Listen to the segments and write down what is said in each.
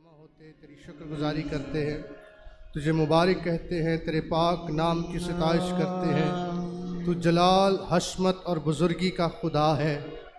जमा होते तेरी शुक्रगुजारी करते हैं, तुझे मुबारक कहते हैं, तेरे पाक नाम की सिताइश करते हैं। तू जलाल, हशमत और बुजुर्गी का खुदा है,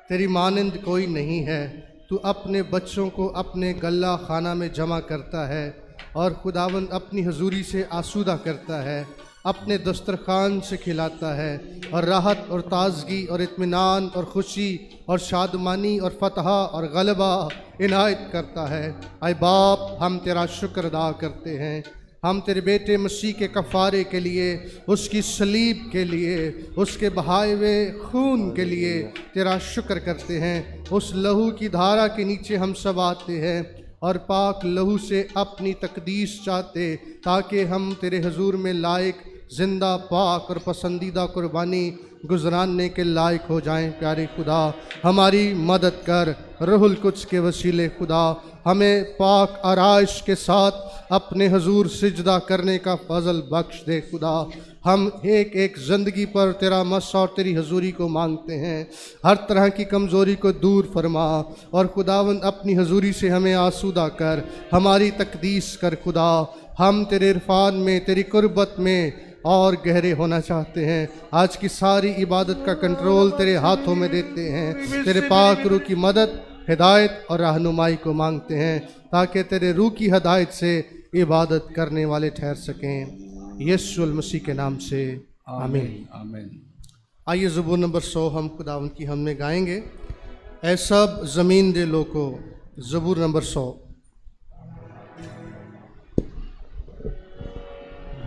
तेरी मानंद कोई नहीं है। तू अपने बच्चों को अपने गल्ला खाना में जमा करता है और खुदावंद अपनी हजूरी से आसूदा करता है, अपने दस्तरखान से खिलाता है और राहत और ताजगी और इत्मीनान और खुशी और शादमानी और फतह और गलबा इनायत करता है। आए बाप, हम तेरा शुक्र अदा करते हैं। हम तेरे बेटे मसीह के कफ़ारे के लिए, उसकी सलीब के लिए, उसके बहाए हुए खून के लिए तेरा शुक्र करते हैं। उस लहू की धारा के नीचे हम सब आते हैं और पाक लहू से अपनी तकदीस चाहते, ताकि हम तेरे हजूर में लायक, जिंदा, पाक और पसंदीदा कुर्बानी गुजराने के लायक हो जाएं। प्यारे खुदा, हमारी मदद कर। रूहुल कुद्स के वसीले खुदा, हमें पाक आराइश के साथ अपने हजूर सिजदा करने का फजल बख्श दे। खुदा, हम एक एक ज़िंदगी पर तेरा मस और तेरी हजूरी को मांगते हैं। हर तरह की कमज़ोरी को दूर फरमा और खुदावंद अपनी हजूरी से हमें आसूदा कर, हमारी तकदीस कर। खुदा, हम तेरे इरफान में, तेरी कुर्बत में और गहरे होना चाहते हैं। आज की सारी इबादत का कंट्रोल तेरे हाथों में देते हैं। तेरे पाक रूह की मदद, हिदायत और रहनुमाई को मांगते हैं, ताकि तेरे रूह की हिदायत से इबादत करने वाले ठहर सकें। यीशु मसीह के नाम से आमीन। आमीन। आइए ज़बूर नंबर 100 हम खुदावंद की हम में गाएंगे। ऐ सब ज़मीन दे लोगों, ज़बूर नंबर 100।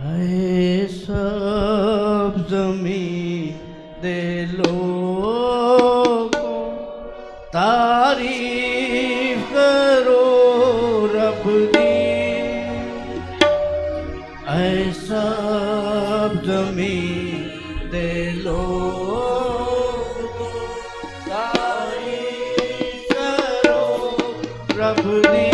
है सब ज़मीन दे लोगों, तारीफ करो रब दी। है सब ज़मीन दे लोगों, तारीफ करो रब दी।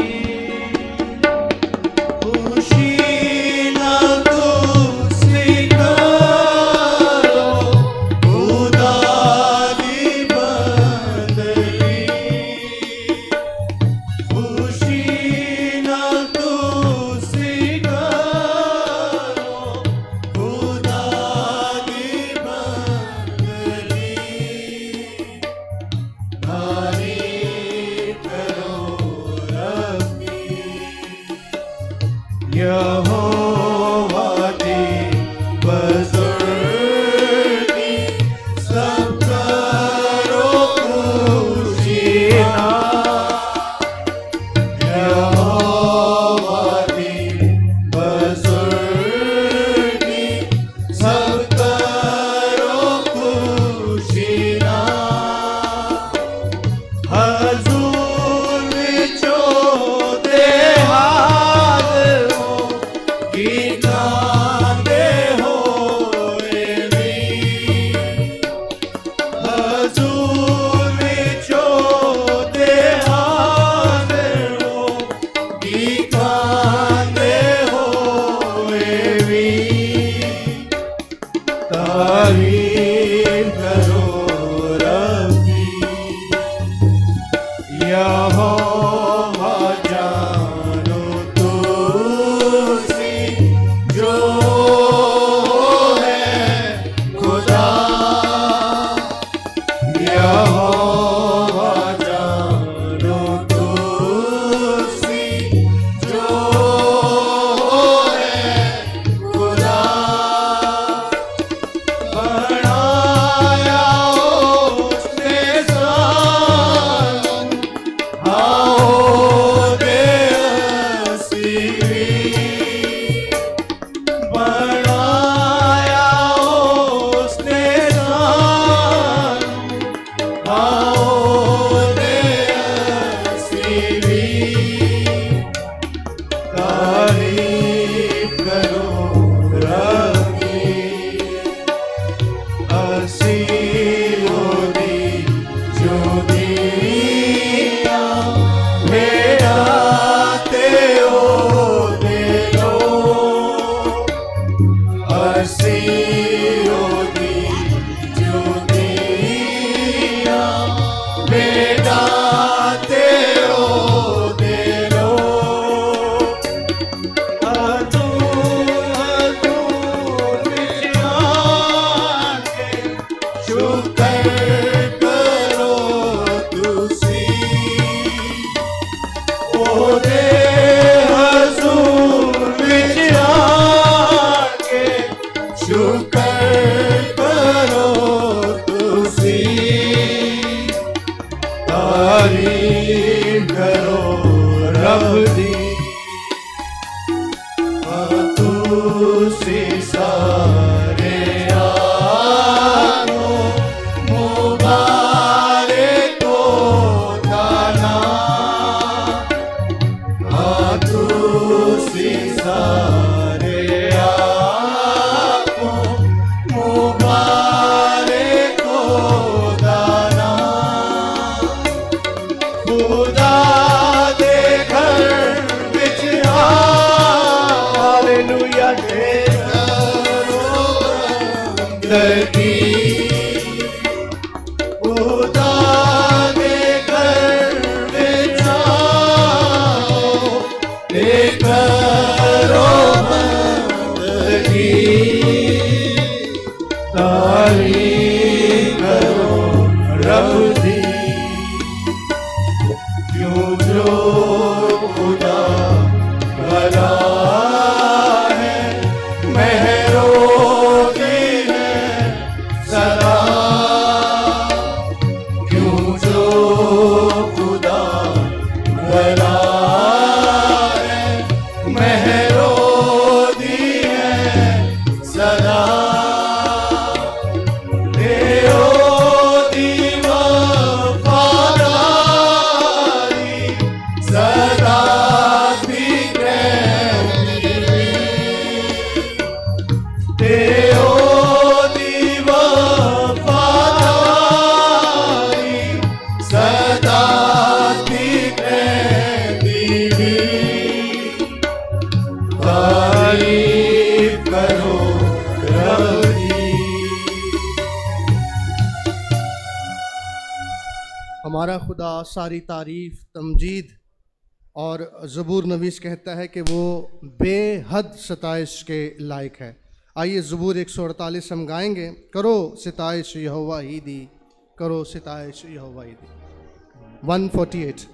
सी सारे आनो मुबारक को दाना तू सी सारे आनो मुबारक को दाना खुदा दे घर विच हालेलुया दे दर्दी खुदा दे घर विच दे करो बंदगी तारीफ करो रब दी क्यों जो खुदा भला है मेहरोगी है सदा क्यों जो खुदा भला है मेहरोगी है सदा देओ दीवाफादारी सदा भी देओ दीवाफादारी सदा भी तारीफ करो रब दी। हमारा खुदा सारी तारीफ तमजीद और ज़बूर नवीस कहता है कि वो बेहद सताइश के लायक है। आइए ज़बूर 148 हम गाएंगे। करो सिताइश यहोवा ही दी, करो सिताइश यहोवा ही दी। 148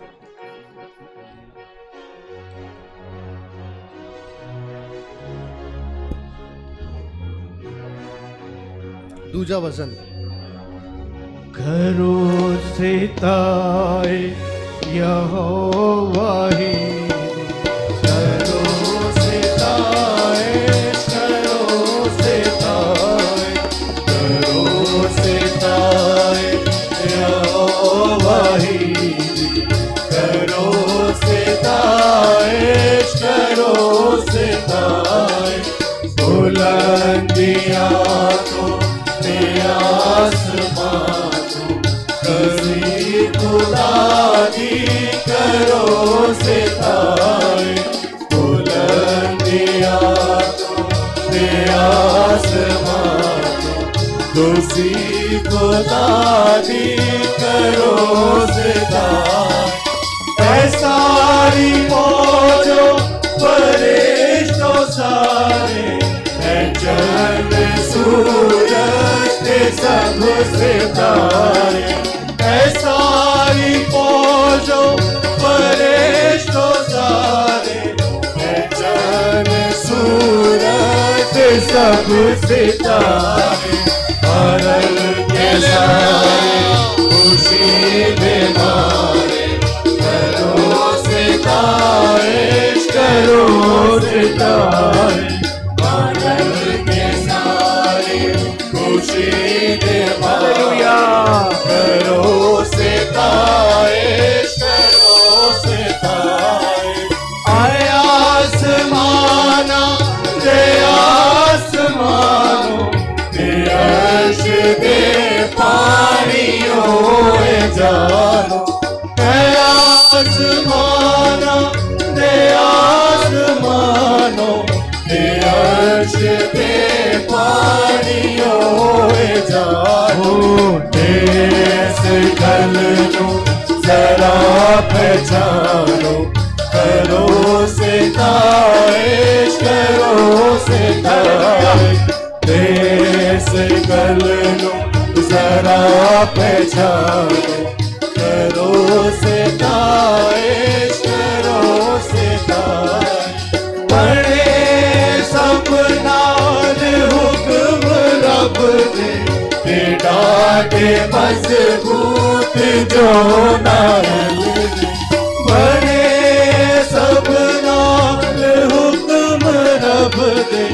दूजा वजन। करो सिताए यहोवा ही करो सिताए करो सिताए करो सिताए यहोवा ही करो सिताए करो सिताए बुलंदियां तो आसमानों कसी खुदा दी करो सिताए बुलंदियां तो आसमानों कसी खुदा दी करो सिताए सारी मौजों फरिश्तों सारे चंद सूरज सब सितारे सारी फौजों फरिश्तों सारे चंद सूरज सब सितारे अरल के सारे खुशी दे मारे करो सितारे करो सितारे खुशी दे हालेलुया करो सिताए करो सिताए आए आसमाना दे आसमानों दे अर्श दे पानियों जानो आसमाना दे आसमानों दे अर्श दे पानियों जानो देश कल लो जरा पहचानो करो सिताए करो सिताए देश कल लो जरा पहचानो करो सिताए करो सिताए बड़े सपना हुक्म रब दे डाटे मजबूत जो नाल बड़े सब नाल हुक्म रब दे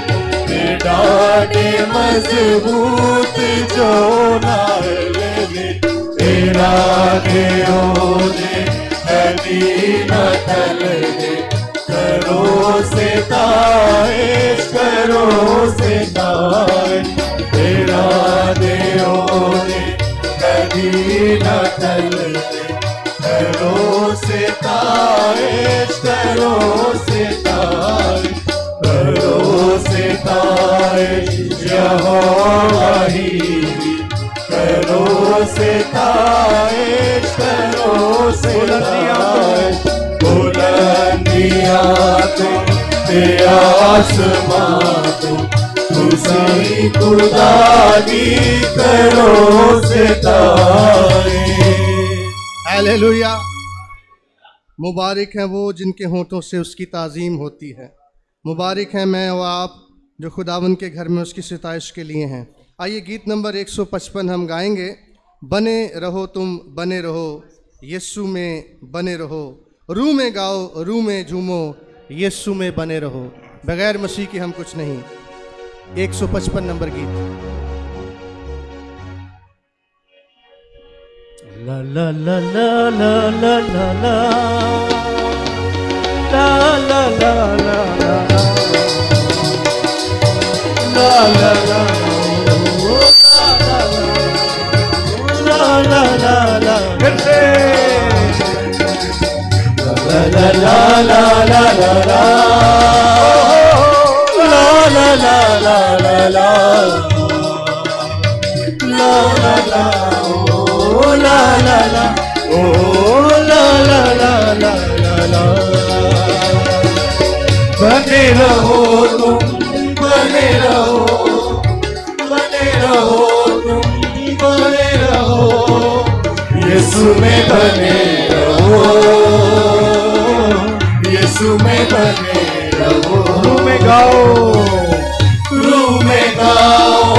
मजबूत जो नाल ने तेरा देओ ने मदीना तल ने करो सिताइश तेरा देओ ने मदीना तल ने करो सिताइश यहोवा ही करो सिताइश बुलंदियां तुम ते आसमां तुम तुसी खुदा दी करो सिताइश। हालेलुया। मुबारक हैं वो जिनके होंठों से उसकी ताज़ीम होती है। मुबारक हैं मैं और आप जो खुदावन के घर में उसकी सिताइश के लिए हैं। आइए गीत नंबर 155 हम गाएंगे। बने रहो तुम बने रहो यीशु में बने रहो, रूह में गाओ रूह में झूमो यीशु में बने रहो, बगैर मसीह के हम कुछ नहीं। 155 नंबर गीत। ला ला ला ला ला ला ला ला ला ला ला ला ला ला ला ला ला फिर से ला ला ला ला ला ला ला ला ला ला ला ला ला ला ओ ला ला ला ओ ला ला ला ला ला बने रहो तुम बने रहो तुम बने रहो यीशु में बने रहो यीशु में बने रहो। रूह में गाओ रूह में गाओ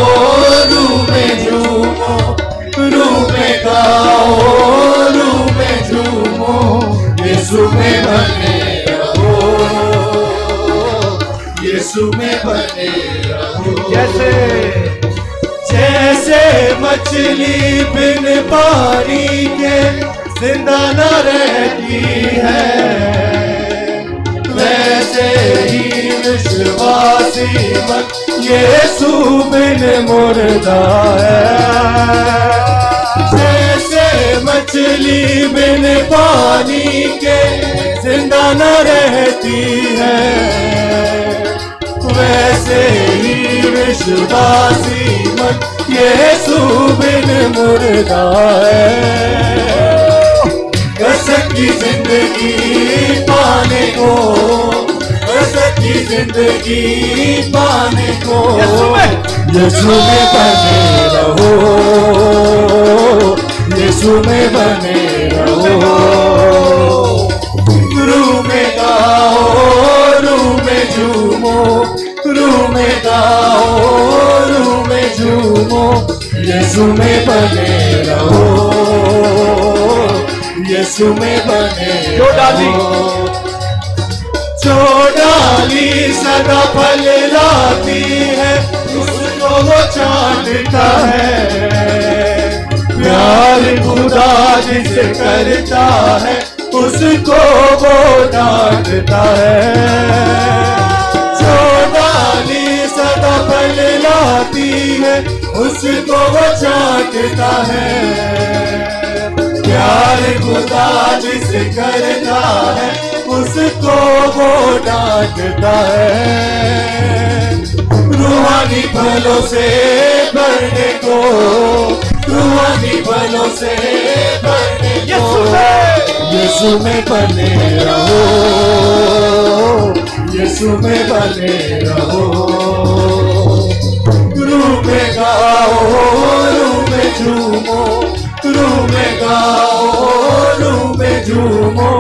रूह में झूमो रूह में गाओ रूह में झूमो यीशु में बने रहो यीशु में बने रहो। जैसे मछली बिन पानी के जिंदा न रहती है, वैसे ही विश्वासी मन यीशु बिन मुर्दा है। जैसे मछली बिन पानी के जिंदा न रहती है, वैसे ही विश्वासी मन यीशु बिन मुर्दा है। कसक की जिंदगी पाने को कसक की जिंदगी पाने को यीशु में बने रहो यीशु में बने रहो। रूह में गाओ रूह में झूमो रूह में गाओ रूह में झूमो यीशु में बने रहो यीशु में बने रहो। जो डाली सदा फल लाती है उसको वो चाटता है, प्यार खुदा जिसे करता है उसको वो डांटता है। जो डाली सदा फल लाती है उसको वो चाटता है, प्यार खुदा जिसे करता है उसको वो डांटता है। रूहानी फलों से भरने को रूहानी फलों से भरने को यीशु में बने रहो यीशु में बने रहो। रूह में गाओ रूह में झूमो रूह में गाओ रूह में झूमो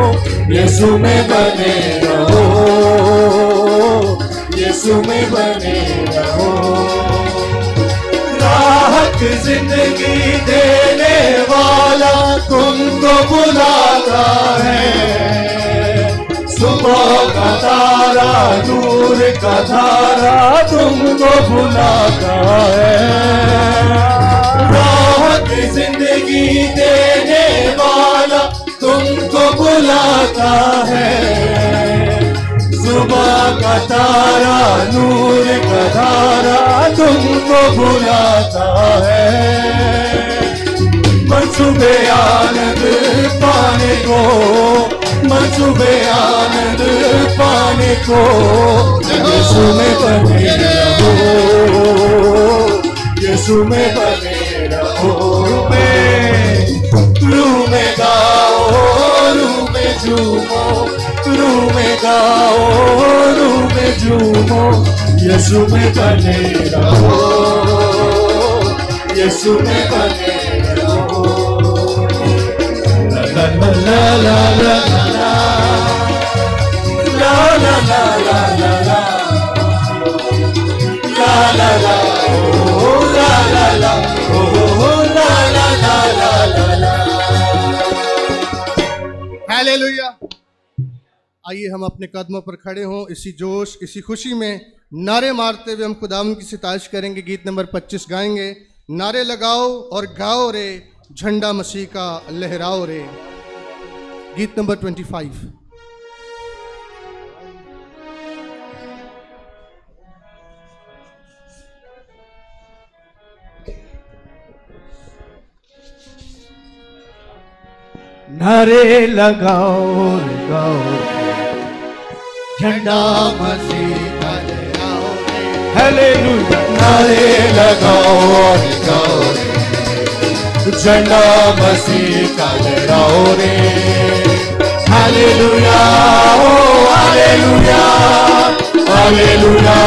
यीशु में बने रहो यीशु में बने रहो। राहत जिंदगी देने वाला तुमको बुलाता है, सुबह का तारा नूर का धारा तुमको बुलाता है। राहत जिंदगी देने वाला तुमको बुलाता है। सुबह का तारा नूर का धारा तुमको बुलाता है। मंसूबे आनंद पाने को, मंसूबे आनंद पाने को यीशु में बने रहो, यीशु में बने रहो। रूह में गाओ, रूह में झूमो, रूह में गाओ, रूह में झूमो, यीशु में बने रहो, यीशु में बने रहो। ला ला ला ला ला ला ला ला ला ला ला ला ला ला ओ ला ला ला ओ ला ला ला ला ला ला। हालेलुया। आइए हम अपने कदमों पर खड़े हों, इसी जोश इसी खुशी में नारे मारते हुए हम खुदावंद की सितारिश करेंगे। गीत नंबर 25 गाएंगे। नारे लगाओ और गाओ रे, झंडा मसीह का लहराओ रे। गीत नंबर 25। नारे लगाओ रे गाओ, झंडा मसीह का लहराओ रे। हालेलुया। नारे लगाओ रे गाओ रे, झंडा मसीह का लहराओ रे। हालेलुया ओ हालेलुया, हालेलुया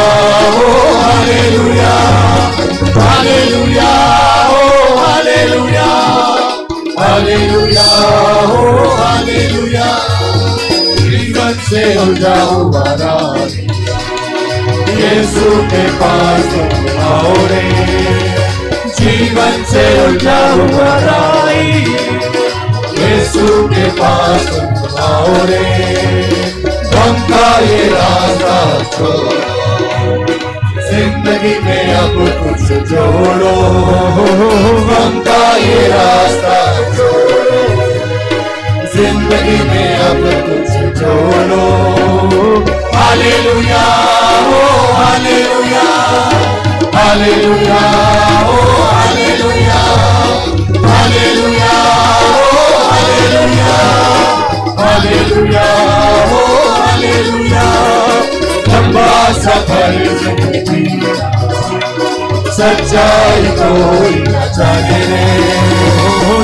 ओ हालेलुया, हालेलुया ओ हालेलुया, हालेलुया ओ हालेलुया। जीवन से उलझा हुआ यीशु के पास तुम आओ रे। जीवन से उलझा हुआ यीशु के पास तुम आओ रे। गम का ये रास्ता छोड़ो, जिंदगी में अब कुछ जोड़ो। गम का ये रास्ता छोड़ो, जिंदगी में अब कुछ जोड़ो। हालेलुया ओ हालेलुया, हालेलुया ओ हालेलुया, हालेलुया ओ हालेलुया, हालेलुया ओ हालेलुया। लंबा सफर जिंदगी सच्चाई कोई न जाने रे।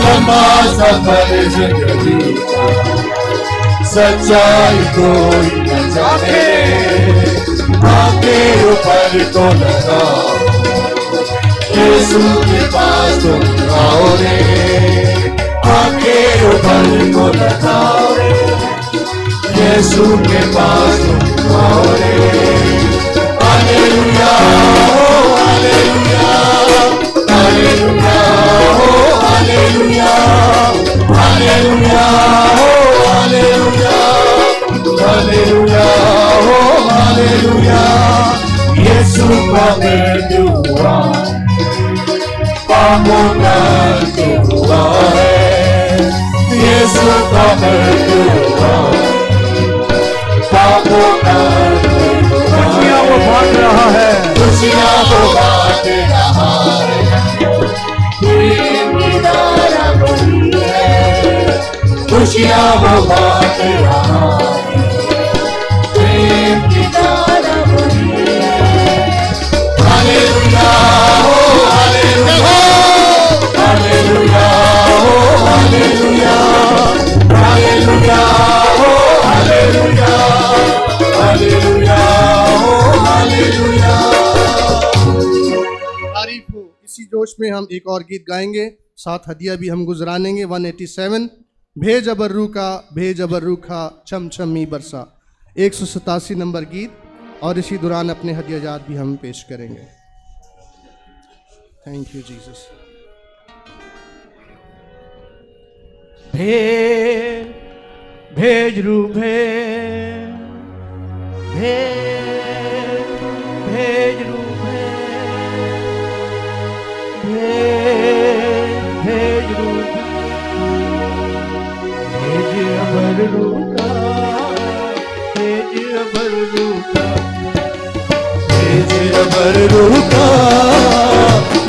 लंबा सफर जिंदगी सच्चाई कोई न जाने रे। आके ऊपर को लगाओ, यीशु के पास तुम आओ रे। आके ऊपर को लगाओ रे, यीशु के पास तुम आओ रे। हालेलुया ओ हालेलुया, हालेलुया ओ हालेलुया, हालेलुया ओ हालेलुया, हालेलुया ओ हालेलुया। यीशु का मृत्यु हुआ, पापों का अंत हुआ है। यीशु का मृत्यु हुआ, पापों का अंत हुआ। खुशियाँ वो बांट रहा है, खुशियाँ वो बांट रहा है। प्रेम की धारा बही है, खुशियाँ वो बांट रहा है। प्रेम की धारा बही है। हालेलुया ओ हालेलुया, हालेलुया ओ हालेलुया, हालेलुया ओ हालेलुया, हालेलुया ओ हालेलुया। तारीफ हो। इसी जोश में हम एक और गीत गाएंगे, साथ हदिया भी हम गुजरानेंगे। 187 भेज अबर्रू का, भेज अबर्रू का छम छमी बरसा, 187 नंबर गीत। और इसी दौरान अपने हदियाजात भी हम पेश करेंगे। Thank you Jesus. भेज भेज रू भेज, भेज रूप भेज रूप भेज अमर रूपा भेज अमर रूपा भेज अमर रूपा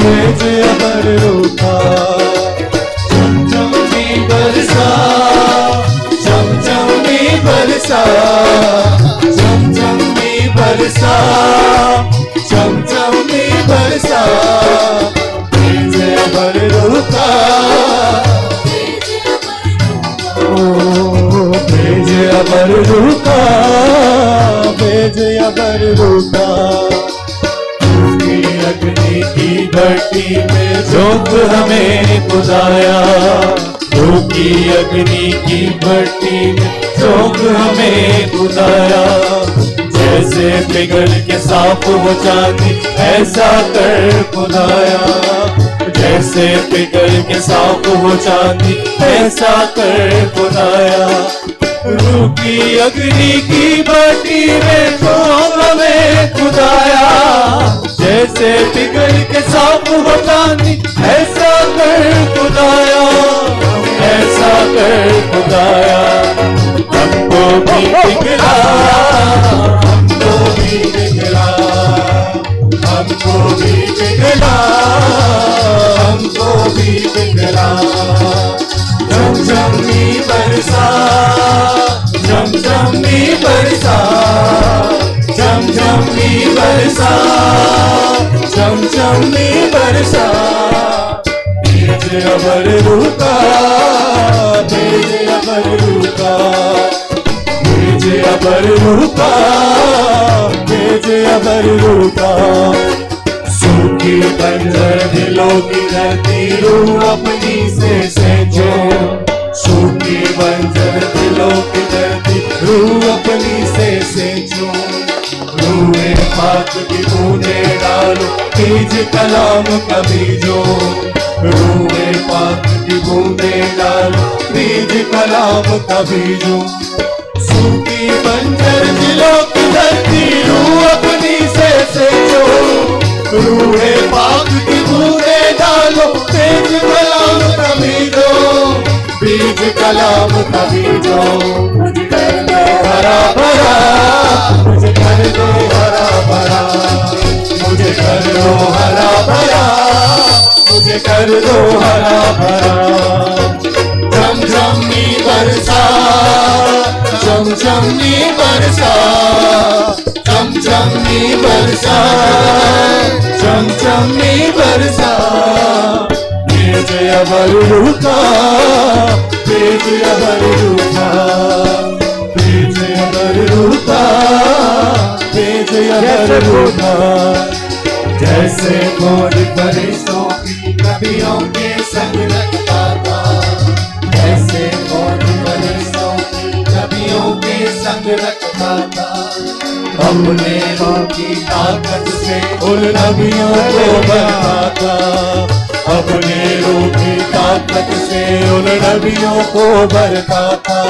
भेज अमर रूपा चमचमी बरसा चमचमी बरसा चमचमी बरसा चमचमी बरसा भेज अमर रूपा भेज अमर रूपा भेज अमर रूपा अग्नि की भट्टी में झोंक हमें बुलाया की अग्नि की भट्टी में झोंक हमें बुलाया जैसे पिघल के साफ हो चांदी ऐसा कर बुलाया जैसे पिघल के साफ हो चांदी ऐसा कर बुलाया रूह की अग्नि की भट्टी में झोंक हमें खुदाया जैसे पिघल के साफ हो चांदी ऐसा कर खुदाया ऐसा कर खुदाया हमको भी पिघला हमको भी पिघला हमको भी पिघला हमको भी पिघला झमझमी बरसा झमझमी बरसा झमझमी बरसा झमझमी बरसा भेज अमर रूपा भेज अमर रूपा भेज अमर रूपा भेज अमर रूपा सूखी बंजर दिलों की धरती रूह अपनी से सेंचो सूखी बंजर दिलों की धरती रूह अपनी से सेंचो रूहे पाक की बूंदे डालो बीज कलाम का बीजो रूहे पाक की बूंदे डालो बीज कलाम का बीजो सूखी बंजर दिलों की धरती रूह अपनी से सेंचो रूहे पाक की बूंदे डालो बीज कलाम का बीजो बीज कलाम का बीजो मुझे कर दो हरा भरा मुझे कर दो हरा भरा मुझे कर दो हरा भरा मुझे कर दो हरा भरा झमझमी बरसा झमझमी बरसा झमझमी बरसा झमझमी बरसा भेज अमर रूपा भेज अमर रूपा भेज अमर रूपा भेज अमर रूपा जैसे मोर फरिश्तों की नबियों के संग रखता था जैसे मोर फरिश्तों की नबियों के संग रखता था अपने रूह की ताकत से उन नबियों को बनाता अपने रूह की ताकत से उन नबियों को भरता था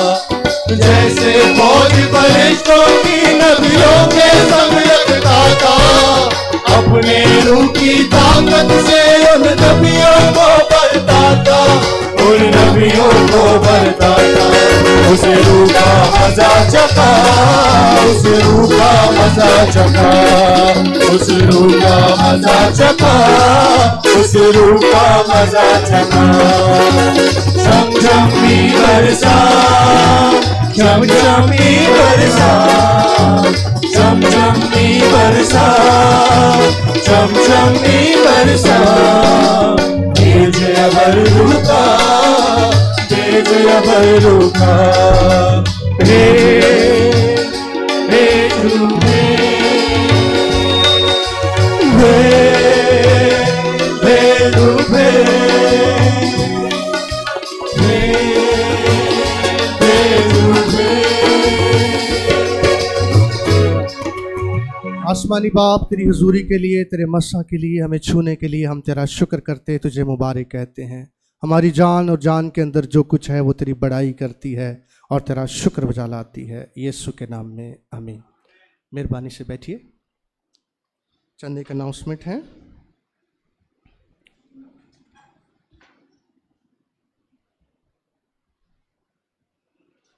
जैसे फौज फरिश्तों की नबियों के संग रखता था अपने रूह की ताकत से उन नबियों को भरता था उन नबियों को भरता था उस रूह का मजा चखा उस रूह का मजा चखा उस रूह का मजा चखा उस रूह का मजा चखा झमझमी बरसा झमझमी बरसा झमझमी बरसा झमझमी बरसा भेज अमर रूपा भेज अमर रूपा भेज रूपे भेज रूपे आसमानी बाप, तेरी हुजूरी के लिए, तेरे मस्सा के लिए, हमें छूने के लिए हम तेरा शुक्र करते, तुझे मुबारक कहते हैं। हमारी जान और जान के अंदर जो कुछ है वो तेरी बड़ाई करती है और तेरा शुक्र बजा लाती है। यीशु के नाम में आमीन। मेहरबानी से बैठिए। चंद एक अनाउंसमेंट हैं।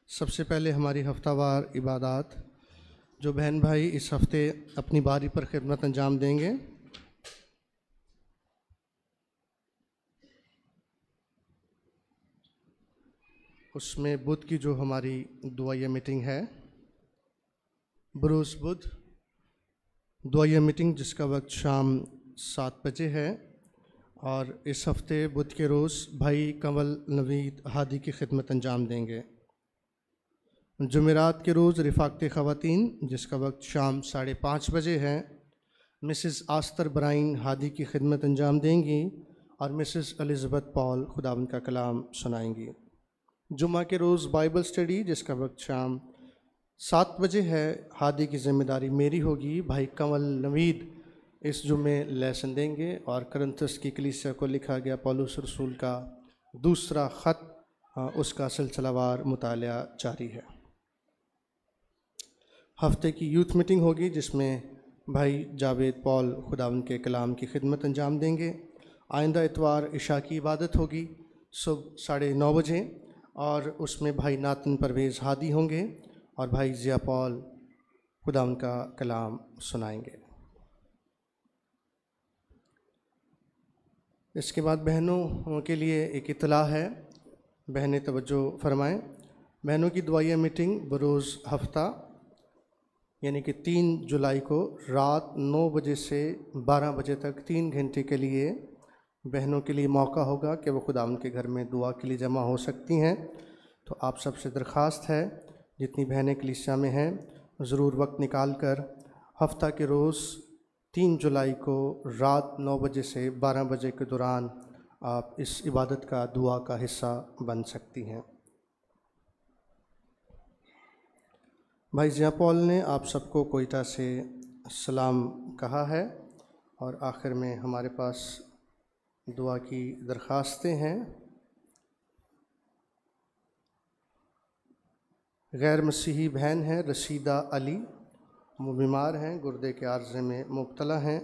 सबसे पहले हमारी हफ्तावार इबादत, जो बहन भाई इस हफ्ते अपनी बारी पर खिदमत अंजाम देंगे, उसमें बुध की जो हमारी दुआया मीटिंग है, बरोज़ बुध दुआया मीटिंग, जिसका वक्त शाम 7 बजे है। और इस हफ्ते बुध के रोज़ भाई कंवल नवीद हादी की खिदमत अंजाम देंगे। जुमेरात के रोज़ रिफ़ाक़त ख़वातीन, जिसका वक्त शाम 5:30 बजे है, मिसेस आस्तर ब्राइन हादी की खिदमत अंजाम देंगी और मिसेस एलिज़ाबेथ पॉल खुदावंद का कलाम सुनाएंगी। जुम्मा के रोज़ बाइबल स्टडी, जिसका वक्त शाम 7 बजे है, हादी की ज़िम्मेदारी मेरी होगी। भाई कंवल नवीद इस जुम्मे लेसन देंगे और करंथस की कलीसिया को लिखा गया पौलुस रसूल का दूसरा ख़त उसका सिलसिलावार मुतालिया जारी है। हफ्ते की यूथ मीटिंग होगी, जिसमें भाई जावेद पॉल खुदावंद के कलाम की खिदमत अंजाम देंगे। आइंदा इतवार इशा की इबादत होगी सुबह 9:30 बजे और उसमें भाई नातन परवेज़ हादी होंगे और भाई ज़िया पॉल खुदावंद का कलाम सुनाएंगे। इसके बाद बहनों के लिए एक इत्तला है, बहनें तवज्जो फरमाएं। बहनों की दुआया मीटिंग बरोज़ हफ्ता यानी कि 3 जुलाई को रात 9 बजे से 12 बजे तक 3 घंटे के लिए बहनों के लिए मौका होगा कि वो खुदावंद के घर में दुआ के लिए जमा हो सकती हैं। तो आप सबसे दरख्वास्त है, जितनी बहनें कलीसिया में हैं, ज़रूर वक्त निकाल कर हफ्ता के रोज़ 3 जुलाई को रात 9 बजे से 12 बजे के दौरान आप इस इबादत का दुआ का हिस्सा बन सकती हैं। भाई ज़िया पॉल ने आप सबको कोयटा से सलाम कहा है और आखिर में हमारे पास दुआ की दरख्वास्तें हैं। गैर मसीही बहन है रशीदा अली, वो बीमार हैं, गुर्दे के आर्ज़े में मुब्तला हैं।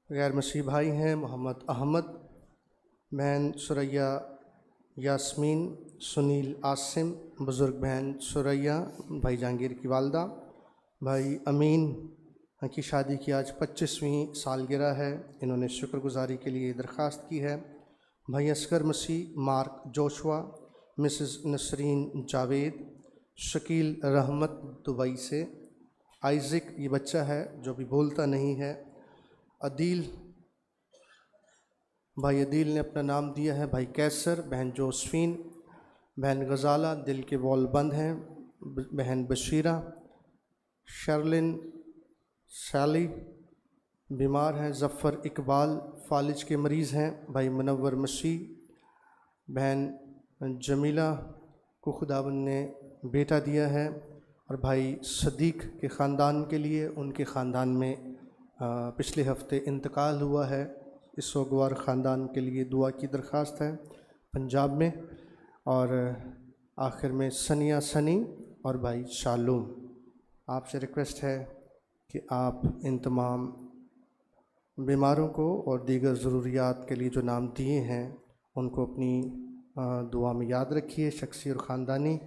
गैर मसीही भाई हैं मोहम्मद अहमद, बहन सुरैया यास्मीन, सुनील आसिम, बुज़ुर्ग बहन सुरैया, भाई जहांगीर की वालदा। भाई अमीन की शादी की आज 25वीं सालगिरह है, इन्होंने शुक्रगुजारी के लिए दरख्वास्त की है। भाई Asghar Masih, Mark Joshua, Mrs Nasreen Javed, Shakeel Rehmat Dubai से, आइज़िक ये बच्चा है जो भी बोलता नहीं है, अदील, भाई अदील ने अपना नाम दिया है, भाई कैसर, बहन जोसफीन, बहन गज़ाला, दिल के वॉल बंद हैं, बहन बशीरा, शर्लिन, सैली बीमार हैं, ज़फ़र इकबाल फालिज के मरीज़ हैं, भाई मुनव्वर मसीह, बहन जमीला को खुदावंद ने बेटा दिया है और भाई सदीक के ख़ानदान के लिए, उनके ख़ानदान में पिछले हफ्ते इंतकाल हुआ है, इस सोगवार ख़ानदान के लिए दुआ की दरख्वास्त है पंजाब में। और आखिर में सनिया सनी और भाई शालूम, आपसे रिक्वेस्ट है कि आप इन तमाम बीमारों को और दीगर ज़रूरियात के लिए जो नाम दिए हैं उनको अपनी दुआ में याद रखिए, शख्सी और ख़ानदानी।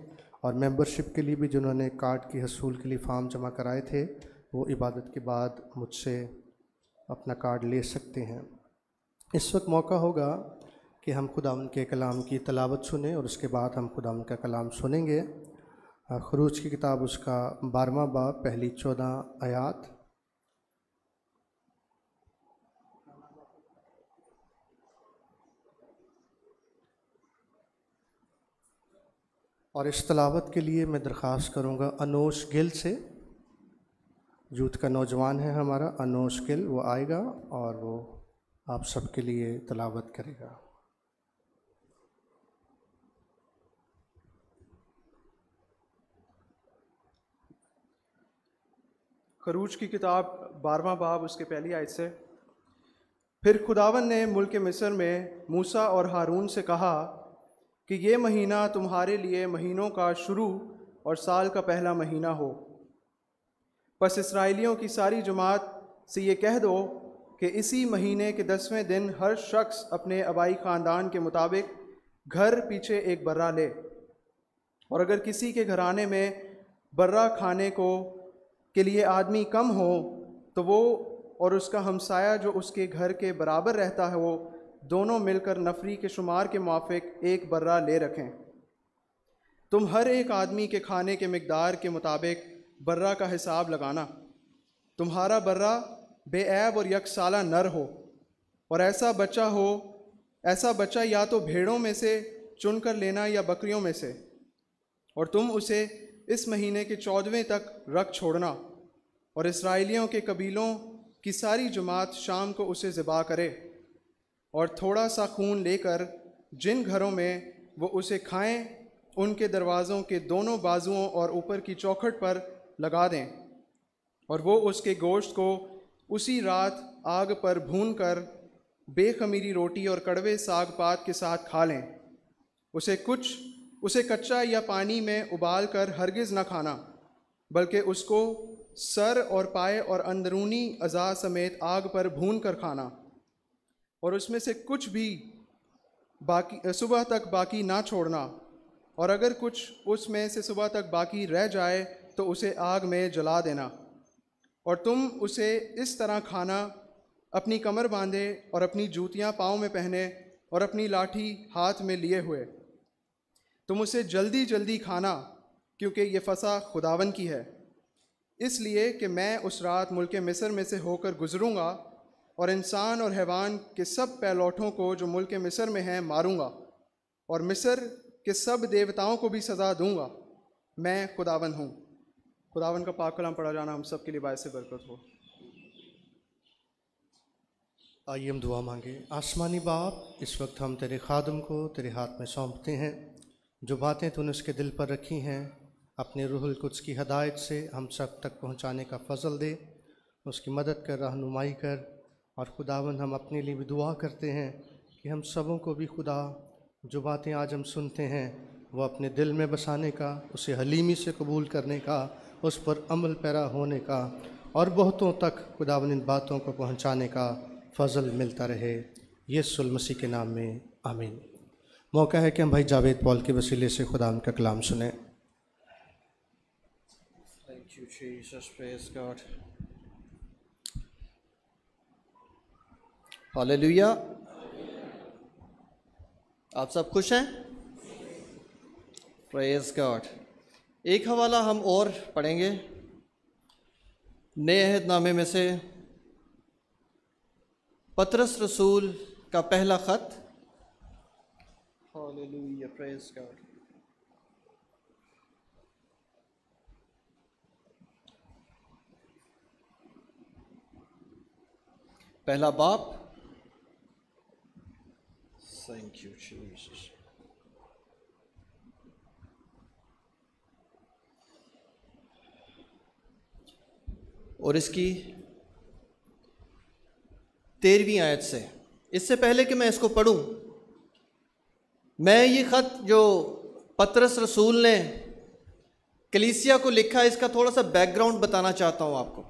और मेंबरशिप के लिए भी जिन्होंने कार्ड की हसूल के लिए फ़ार्म जमा कराए थे, वो इबादत के बाद मुझसे अपना कार्ड ले सकते हैं। इस वक्त मौका होगा कि हम खुदावंद के कलाम की तलावत सुने और उसके बाद हम खुदावंद का कलाम सुनेंगे। खरूज की किताब उसका 12वां बाब पहली 14 आयात। और इस तलावत के लिए मैं दरख्वास्त करूँगा अनोश गिल से, यूथ का नौजवान है हमारा अनोश गिल, वो आएगा और वो आप सबके लिए तलावत करेगा। खरूज की किताब 12वां बाब उसके पहली आयत से। फिर खुदावन ने मुल्क मिस्र में मूसा और हारून से कहा कि ये महीना तुम्हारे लिए महीनों का शुरू और साल का पहला महीना हो। बस इसराइलियों की सारी जमात से ये कह दो कि इसी महीने के 10वें दिन हर शख्स अपने आबाई ख़ानदान के मुताबिक घर पीछे एक बर्रा ले। और अगर किसी के घराने में बर्रा खाने के लिए आदमी कम हो तो वो और उसका हमसाया जो उसके घर के बराबर रहता है वो दोनों मिलकर नफरी के शुमार के मुआफिक एक बर्रा ले रखें। तुम हर एक आदमी के खाने के मिकदार के मुताबिक बर्रा का हिसाब लगाना। तुम्हारा बर्रा बेऐब और यकसाला नर हो और ऐसा बच्चा या तो भेड़ों में से चुनकर लेना या बकरियों में से, और तुम उसे इस महीने के 14वें तक रख छोड़ना। और इसराइलियों के कबीलों की सारी जमात शाम को उसे ज़िबा करे और थोड़ा सा खून लेकर जिन घरों में वो उसे खाएं उनके दरवाज़ों के दोनों बाजुओं और ऊपर की चौखट पर लगा दें, और वो उसके गोश्त को उसी रात आग पर भून कर बेखमीरी रोटी और कड़वे साग पात के साथ खा लें। उसे कच्चा या पानी में उबाल कर हरगिज़ न खाना, बल्कि उसको सर और पाए और अंदरूनी अज़ा समेत आग पर भून कर खाना, और उसमें से कुछ भी सुबह तक बाकी ना छोड़ना। और अगर कुछ उसमें से सुबह तक बाकी रह जाए तो उसे आग में जला देना। और तुम उसे इस तरह खाना, अपनी कमर बांधे और अपनी जूतियाँ पाँव में पहने और अपनी लाठी हाथ में लिए हुए। तुम उसे जल्दी जल्दी खाना, क्योंकि ये फसा खुदावन की है। इसलिए कि मैं उस रात मुल्क मिस्र में से होकर गुज़रूँगा और इंसान और हैवान के सब पैलौठों को जो मुल्क मिस्र में हैं मारूँगा, और मिस्र के सब देवताओं को भी सज़ा दूँगा। मैं खुदावन हूँ। खुदावन का पाक कलाम पढ़ा जाना हम सब के लिए बायस बरकत हो। आइए हम दुआ मांगे। आसमानी बाप, इस वक्त हम तेरे खादम को तेरे हाथ में सौंपते हैं। जो बातें तूने उसके दिल पर रखी हैं, अपने रूहुल कुद्स की हदायत से हम सब तक पहुंचाने का फ़ज़ल दे, उसकी मदद कर, रहनुमाई कर। और खुदावन, हम अपने लिए भी दुआ करते हैं कि हम सबों को भी खुदा जो बातें आज हम सुनते हैं वो अपने दिल में बसाने का, उसे हलीमी से कबूल करने का, उस पर अमल पैरा होने का, और बहुतों तक खुदावन इन बातों को पहुंचाने का फ़ज़ल मिलता रहे। यीशु मसीह के नाम में आमीन। मौका है कि हम भाई जावेद पॉल के वसीले से खुदा उनका कलाम सुने। Thank you, Jesus. Praise God. Hallelujah. आप सब खुश हैं? Praise God. एक हवाला हम और पढ़ेंगे नए अहदनामे में से, पतरस रसूल का पहला ख़त। Hallelujah, praise God. पहला बाप। Thank you Jesus. और इसकी 13वीं आयत से। इससे पहले कि मैं इसको पढ़ूं, मैं ये ख़त जो पतरस रसूल ने कलीसिया को लिखा, इसका थोड़ा सा बैकग्राउंड बताना चाहता हूं आपको।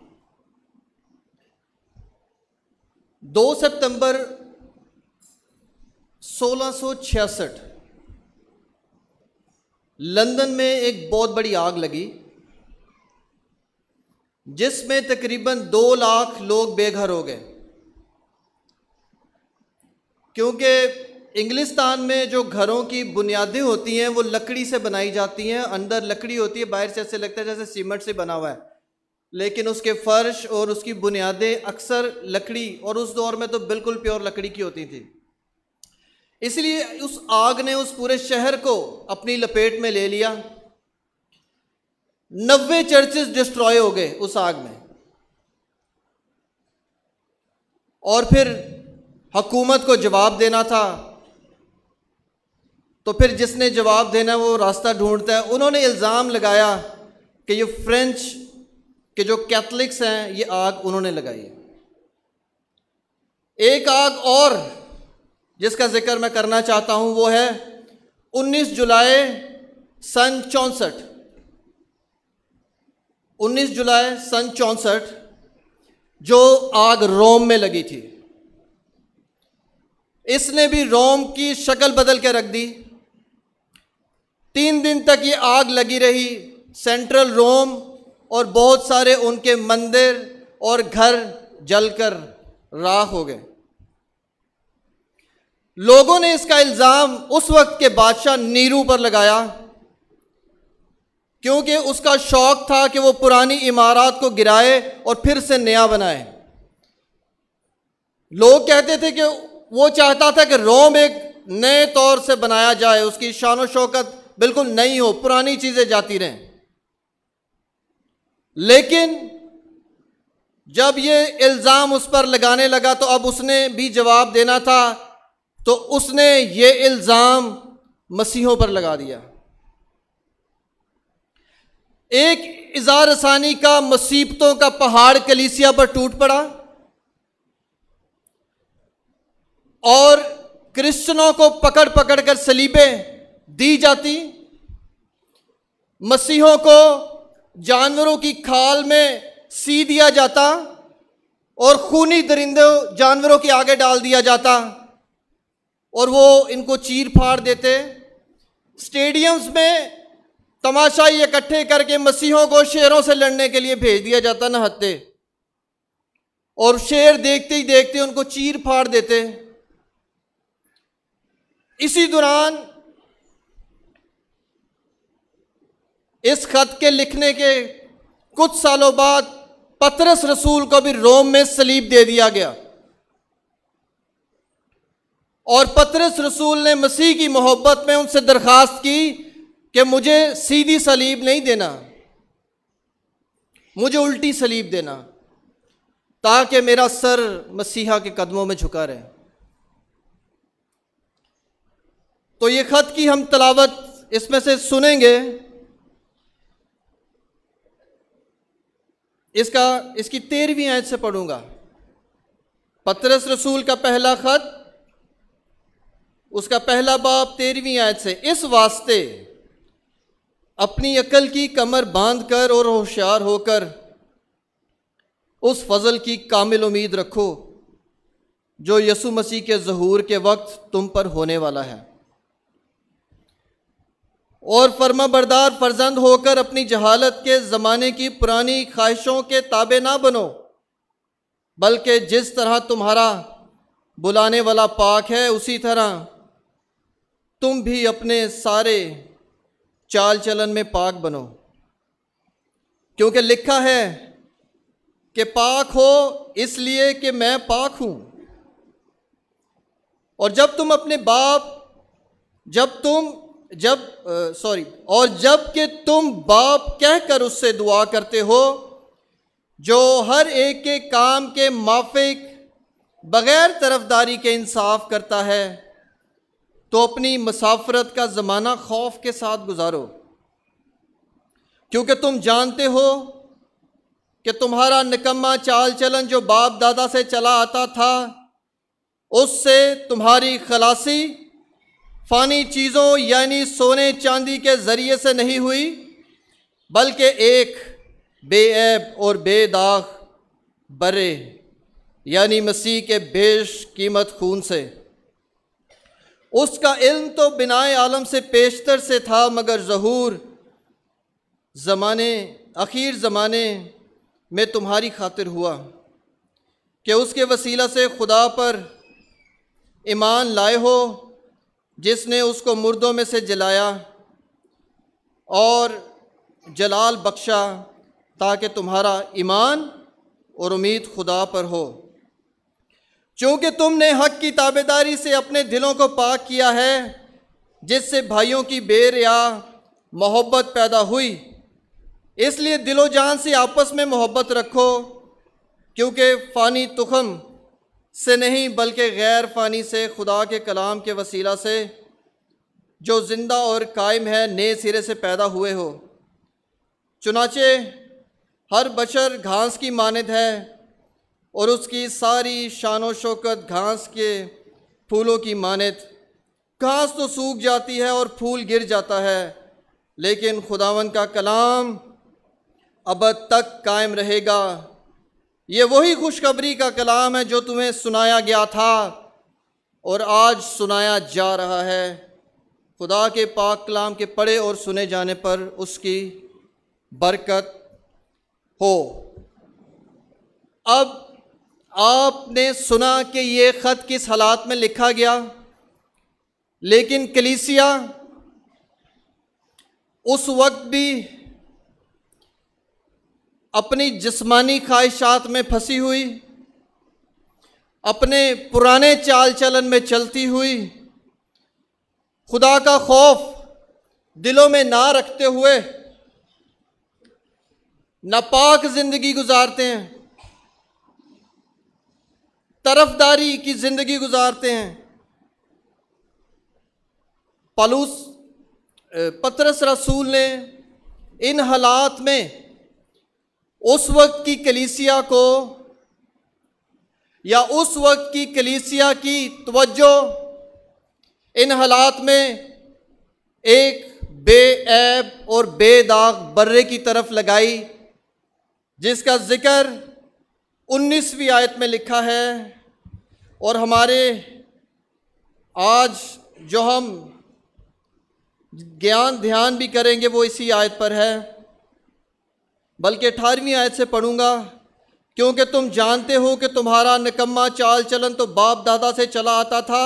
2 सितंबर 1666 लंदन में एक बहुत बड़ी आग लगी, जिसमें तकरीबन 2 लाख लोग बेघर हो गए। क्योंकि इंग्लिस्तान में जो घरों की बुनियादें होती हैं वो लकड़ी से बनाई जाती हैं। अंदर लकड़ी होती है, बाहर से ऐसे लगता है जैसे सीमेंट से बना हुआ है, लेकिन उसके फर्श और उसकी बुनियादें अक्सर लकड़ी, और उस दौर में तो बिल्कुल प्योर लकड़ी की होती थी। इसलिए उस आग ने उस पूरे शहर को अपनी लपेट में ले लिया। 90 चर्चेस डिस्ट्रॉय हो गए उस आग में। और फिर हुकूमत को जवाब देना था, तो फिर जिसने जवाब देना वो रास्ता ढूंढता है। उन्होंने इल्ज़ाम लगाया कि ये फ्रेंच के जो कैथलिक्स हैं ये आग उन्होंने लगाई है। एक आग और जिसका जिक्र मैं करना चाहता हूं वो है 19 जुलाई सन 64। 19 जुलाई सन 64 जो आग रोम में लगी थी, इसने भी रोम की शक्ल बदल के रख दी। 3 दिन तक ये आग लगी रही सेंट्रल रोम, और बहुत सारे उनके मंदिर और घर जलकर राख हो गए। लोगों ने इसका इल्ज़ाम उस वक्त के बादशाह नीरू पर लगाया, क्योंकि उसका शौक था कि वो पुरानी इमारत को गिराए और फिर से नया बनाए। लोग कहते थे कि वो चाहता था कि रोम एक नए तौर से बनाया जाए, उसकी शान और शौकत बिल्कुल नई हो, पुरानी चीजें जाती रहें। लेकिन जब ये इल्ज़ाम उस पर लगाने लगा तो अब उसने भी जवाब देना था, तो उसने ये इल्ज़ाम मसीहों पर लगा दिया। एक इज़ार रसानी का मुसीबतों का पहाड़ कलीसिया पर टूट पड़ा और क्रिश्चियनों को पकड़ पकड़ कर सलीबें दी जाती, मसीहों को जानवरों की खाल में सी दिया जाता और खूनी दरिंदों जानवरों के आगे डाल दिया जाता और वो इनको चीर फाड़ देते। स्टेडियम्स में तमाशाई इकट्ठे करके मसीहों को शेरों से लड़ने के लिए भेज दिया जाता नहत्ते, और शेर देखते ही देखते उनको चीर फाड़ देते। इसी दौरान इस खत के लिखने के कुछ सालों बाद पतरस रसूल को भी रोम में सलीब दे दिया गया, और पतरस रसूल ने मसीह की मोहब्बत में उनसे दरखास्त की कि मुझे सीधी सलीब नहीं देना, मुझे उल्टी सलीब देना, ताकि मेरा सर मसीहा के कदमों में झुका रहे। तो ये खत की हम तलावत इसमें से सुनेंगे। इसकी 13वीं आयत से पढ़ूंगा। पतरस रसूल का पहला खत, उसका पहला बाब 13वीं आयत से, इस वास्ते अपनी अकल की कमर बांधकर और होशियार होकर उस फजल की कामिल उम्मीद रखो जो यसु मसीह के ज़हूर के वक्त तुम पर होने वाला है, और फर्माबरदार फर्जंद होकर अपनी जहालत के ज़माने की पुरानी ख्वाहिशों के ताबे ना बनो, बल्कि जिस तरह तुम्हारा बुलाने वाला पाक है उसी तरह तुम भी अपने सारे चाल चलन में पाक बनो। क्योंकि लिखा है कि पाक हो इसलिए कि मैं पाक हूँ। और जब कि तुम बाप कहकर उससे दुआ करते हो जो हर एक के काम के माफिक बगैर तरफदारी के इंसाफ करता है, तो अपनी मुसाफरत का ज़माना खौफ के साथ गुजारो, क्योंकि तुम जानते हो कि तुम्हारा निकम्मा चाल चलन जो बाप दादा से चला आता था, उससे तुम्हारी खलासी फ़ानी चीज़ों यानी सोने चांदी के ज़रिए से नहीं हुई, बल्कि एक बेऐब और बेदाग बरे यानी मसीह के बेशकीमत खून से। उसका इल्म तो बिनाए आलम से पेशतर से था, मगर ज़हूर आखिर ज़माने में तुम्हारी खातिर हुआ कि उसके वसीला से खुदा पर ईमान लाए हो, जिसने उसको मुर्दों में से जलाया और जलाल बख्शा, ताकि तुम्हारा ईमान और उम्मीद खुदा पर हो। चूँकि तुमने हक़ की ताबेदारी से अपने दिलों को पाक किया है, जिससे भाइयों की बेरिया मोहब्बत पैदा हुई, इसलिए दिलो जान से आपस में मोहब्बत रखो, क्योंकि फ़ानी तुखम से नहीं बल्कि गैर फ़ानी से खुदा के कलाम के वसीला से जो ज़िंदा और कायम है नए सिरे से पैदा हुए हो। चुनाचे हर बशर घास की मानद है और उसकी सारी शान व शौकत घास के फूलों की मानद। घास तो सूख जाती है और फूल गिर जाता है, लेकिन खुदावन का कलाम अबद तक कायम रहेगा। ये वही खुशखबरी का कलाम है जो तुम्हें सुनाया गया था और आज सुनाया जा रहा है। खुदा के पाक कलाम के पढ़े और सुने जाने पर उसकी बरकत हो। अब आपने सुना कि ये ख़त किस हालात में लिखा गया, लेकिन कलीसिया उस वक्त भी अपनी जिस्मानी ख्वाहिशात में फंसी हुई, अपने पुराने चाल चलन में चलती हुई, खुदा का खौफ दिलों में ना रखते हुए नापाक जिंदगी गुजारते हैं, तरफदारी की जिंदगी गुजारते हैं। पतरस रसूल ने इन हालात में उस वक्त की कलीसिया को या उस वक्त की कलीसिया की तवज्जो इन हालात में एक बेऐब और बेदाग बर्रे की तरफ लगाई, जिसका जिक्र 19वीं आयत में लिखा है। और हमारे आज जो हम ज्ञान ध्यान भी करेंगे वो इसी आयत पर है, बल्कि 18वीं आयत से पढ़ूंगा। क्योंकि तुम जानते हो कि तुम्हारा निकम्मा चाल चलन तो बाप दादा से चला आता था,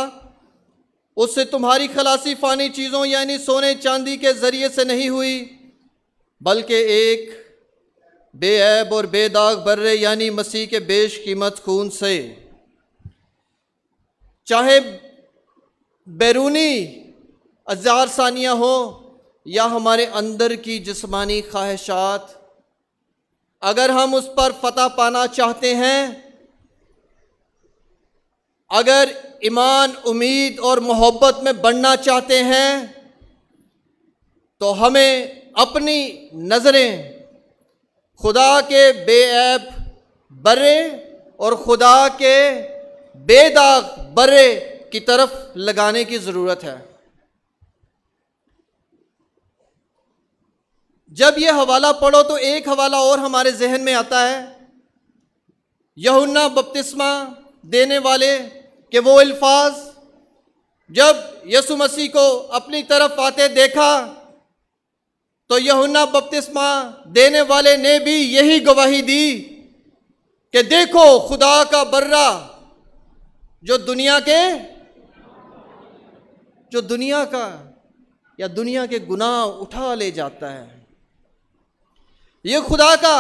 उससे तुम्हारी खलासी फ़ानी चीज़ों यानी सोने चांदी के ज़रिए से नहीं हुई, बल्कि एक बेऐब और बेदाग बर्रे यानी मसीह के बेशकीमत खून से। चाहे बैरूनी अज़ार सानियाँ हो या हमारे अंदर की जिस्मानी ख्वाहिशात, अगर हम उस पर फतह पाना चाहते हैं, अगर ईमान, उम्मीद और मोहब्बत में बढ़ना चाहते हैं, तो हमें अपनी नज़रें खुदा के बेऐब बर्रे और खुदा के बेदाग बर्रे की तरफ लगाने की ज़रूरत है। जब ये हवाला पढ़ो तो एक हवाला और हमारे जहन में आता है, यूहन्ना बपतिस्मा देने वाले के वो अल्फाज, जब यीशु मसीह को अपनी तरफ आते देखा तो यूहन्ना बपतिस्मा देने वाले ने भी यही गवाही दी कि देखो खुदा का बर्रा जो दुनिया का या दुनिया के गुनाह उठा ले जाता है। ये खुदा का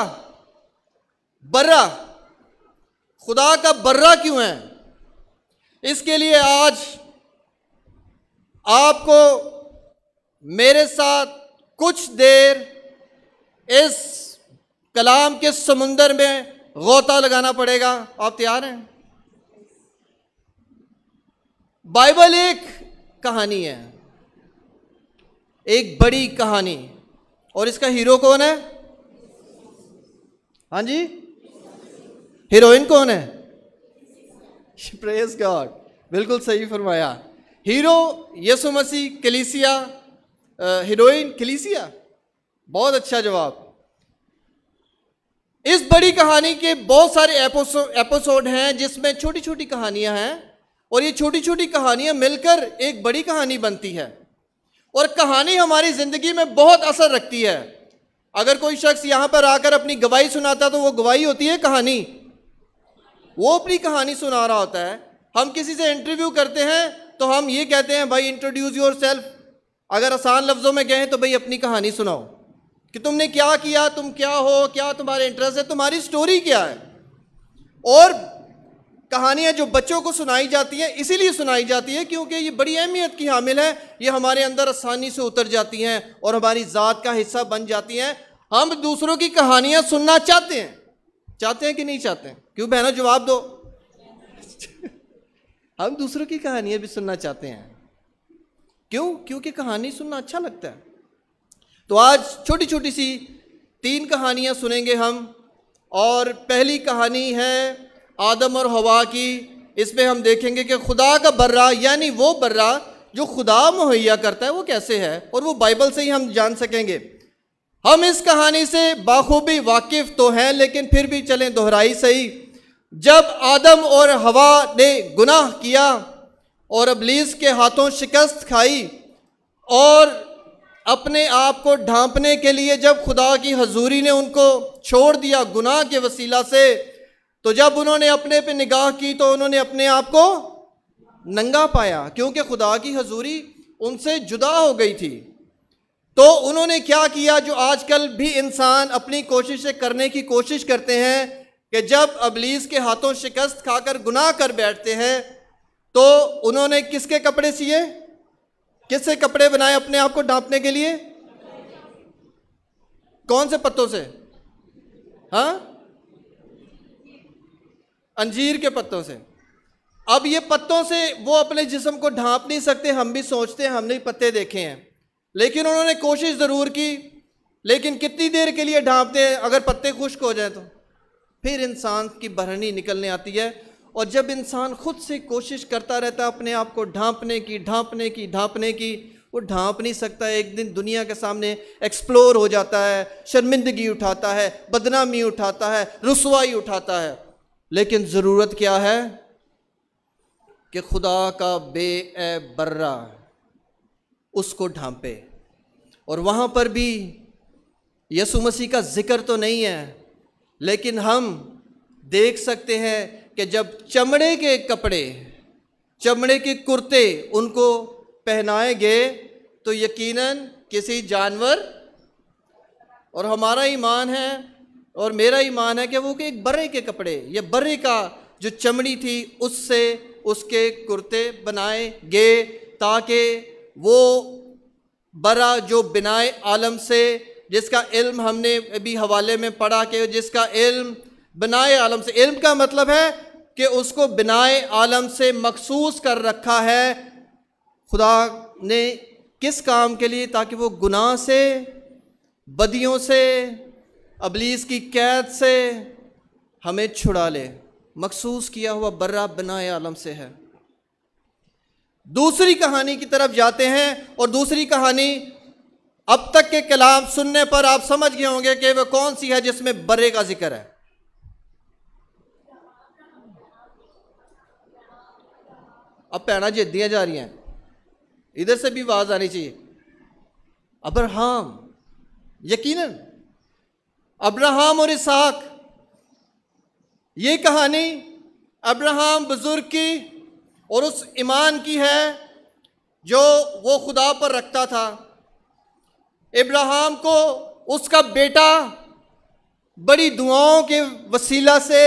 बर्रा क्यों है? इसके लिए आज आपको मेरे साथ कुछ देर इस कलाम के समुंदर में गोता लगाना पड़ेगा। आप तैयार हैं? बाइबल एक कहानी है, एक बड़ी कहानी, और इसका हीरो कौन है? हाँ जी, हीरोइन कौन है? प्रेज गॉड, बिल्कुल सही फरमाया। हीरो यीशु मसीह, कलीसिया, हीरोइन कलीसिया। बहुत अच्छा जवाब। इस बड़ी कहानी के बहुत सारे एपिसोड हैं जिसमें छोटी छोटी कहानियां हैं, और ये छोटी छोटी कहानियां मिलकर एक बड़ी कहानी बनती है। और कहानी हमारी ज़िंदगी में बहुत असर रखती है। अगर कोई शख्स यहाँ पर आकर अपनी गवाही सुनाता तो वो गवाही होती है कहानी, वो अपनी कहानी सुना रहा होता है। हम किसी से इंटरव्यू करते हैं तो हम ये कहते हैं भाई इंट्रोड्यूस योर सेल्फ। अगर आसान लफ्ज़ों में कहें तो भाई अपनी कहानी सुनाओ कि तुमने क्या किया, तुम क्या हो, क्या तुम्हारे इंटरेस्ट है, तुम्हारी स्टोरी क्या है। और कहानियाँ जो बच्चों को सुनाई जाती हैं इसीलिए सुनाई जाती है क्योंकि ये बड़ी अहमियत की हामिल है। ये हमारे अंदर आसानी से उतर जाती हैं और हमारी ज़ात का हिस्सा बन जाती हैं। हम दूसरों की कहानियाँ सुनना चाहते हैं कि नहीं चाहते हैं? क्यों बहनों, जवाब दो। हम दूसरों की कहानियाँ भी सुनना चाहते हैं। क्यों? क्योंकि कहानी सुनना अच्छा लगता है। तो आज छोटी छोटी सी 3 कहानियाँ सुनेंगे हम। और पहली कहानी है आदम और हवा की। इसमें हम देखेंगे कि खुदा का बर्रा, यानी वो बर्रा जो खुदा मुहैया करता है, वो कैसे है, और वो बाइबल से ही हम जान सकेंगे। हम इस कहानी से बाखूबी वाकिफ तो हैं, लेकिन फिर भी चलें दोहराई सही। जब आदम और हवा ने गुनाह किया और इब्लीस के हाथों शिकस्त खाई और अपने आप को ढांपने के लिए जब खुदा की हजूरी ने उनको छोड़ दिया गुनाह के वसीला से, तो जब उन्होंने अपने पे निगाह की तो उन्होंने अपने आप को नंगा पाया, क्योंकि खुदा की हजूरी उनसे जुदा हो गई थी। तो उन्होंने क्या किया, जो आजकल भी इंसान अपनी कोशिशें करने की कोशिश करते हैं कि जब इब्लीस के हाथों शिकस्त खाकर गुनाह कर बैठते हैं तो उन्होंने किसके कपड़े सिए, किससे कपड़े बनाए अपने आप को ढांपने के लिए? कौन से पत्तों से? हाँ, अंजीर के पत्तों से। अब ये पत्तों से वो अपने जिस्म को ढांप नहीं सकते। हम भी सोचते हैं, हमने भी पत्ते देखे हैं, लेकिन उन्होंने कोशिश ज़रूर की, लेकिन कितनी देर के लिए ढांपते हैं? अगर पत्ते खुश्क हो जाए तो फिर इंसान की बरहनी निकलने आती है। और जब इंसान खुद से कोशिश करता रहता है अपने आप को ढांपने की, वो ढांप नहीं सकता। एक दिन दुनिया के सामने एक्सप्लोर हो जाता है, शर्मिंदगी उठाता है, बदनामी उठाता है, रुसवाई उठाता है। लेकिन ज़रूरत क्या है कि खुदा का बेऐब बर्रा उसको ढांपे। और वहाँ पर भी यसु मसीह का जिक्र तो नहीं है, लेकिन हम देख सकते हैं कि जब चमड़े के कपड़े, चमड़े के कुर्ते उनको पहनाए गए तो यकीनन किसी जानवर, और हमारा ईमान है और मेरा ईमान है कि वो कि एक बर्रे के कपड़े या बर्रे का जो चमड़ी थी उससे उसके कुर्ते बनाए गए, ताकि वो बरा जो बिनाए आलम से, जिसका इल्म हमने अभी हवाले में पढ़ा कि जिसका इल्म बिनाए आलम से, इल्म का मतलब है कि उसको बिनाए आलम से मखसूस कर रखा है खुदा ने। किस काम के लिए? ताकि वो गुनाह से, बदियों से, इब्लीस की कैद से हमें छुड़ा ले। मखसूस किया हुआ बर्रा बिनाए आलम से है। दूसरी कहानी की तरफ जाते हैं, और दूसरी कहानी अब तक के कलाम सुनने पर आप समझ गए होंगे कि वह कौन सी है जिसमें बर्रे का जिक्र है। अब पैना जिद्दियां जा रही हैं, इधर से भी आवाज आनी चाहिए। अब्राहम, यकीनन अब्राहम और इसहाक, ये कहानी अब्राहम बुजुर्ग की और उस ईमान की है जो वो खुदा पर रखता था। इब्राहिम को उसका बेटा बड़ी दुआओं के वसीला से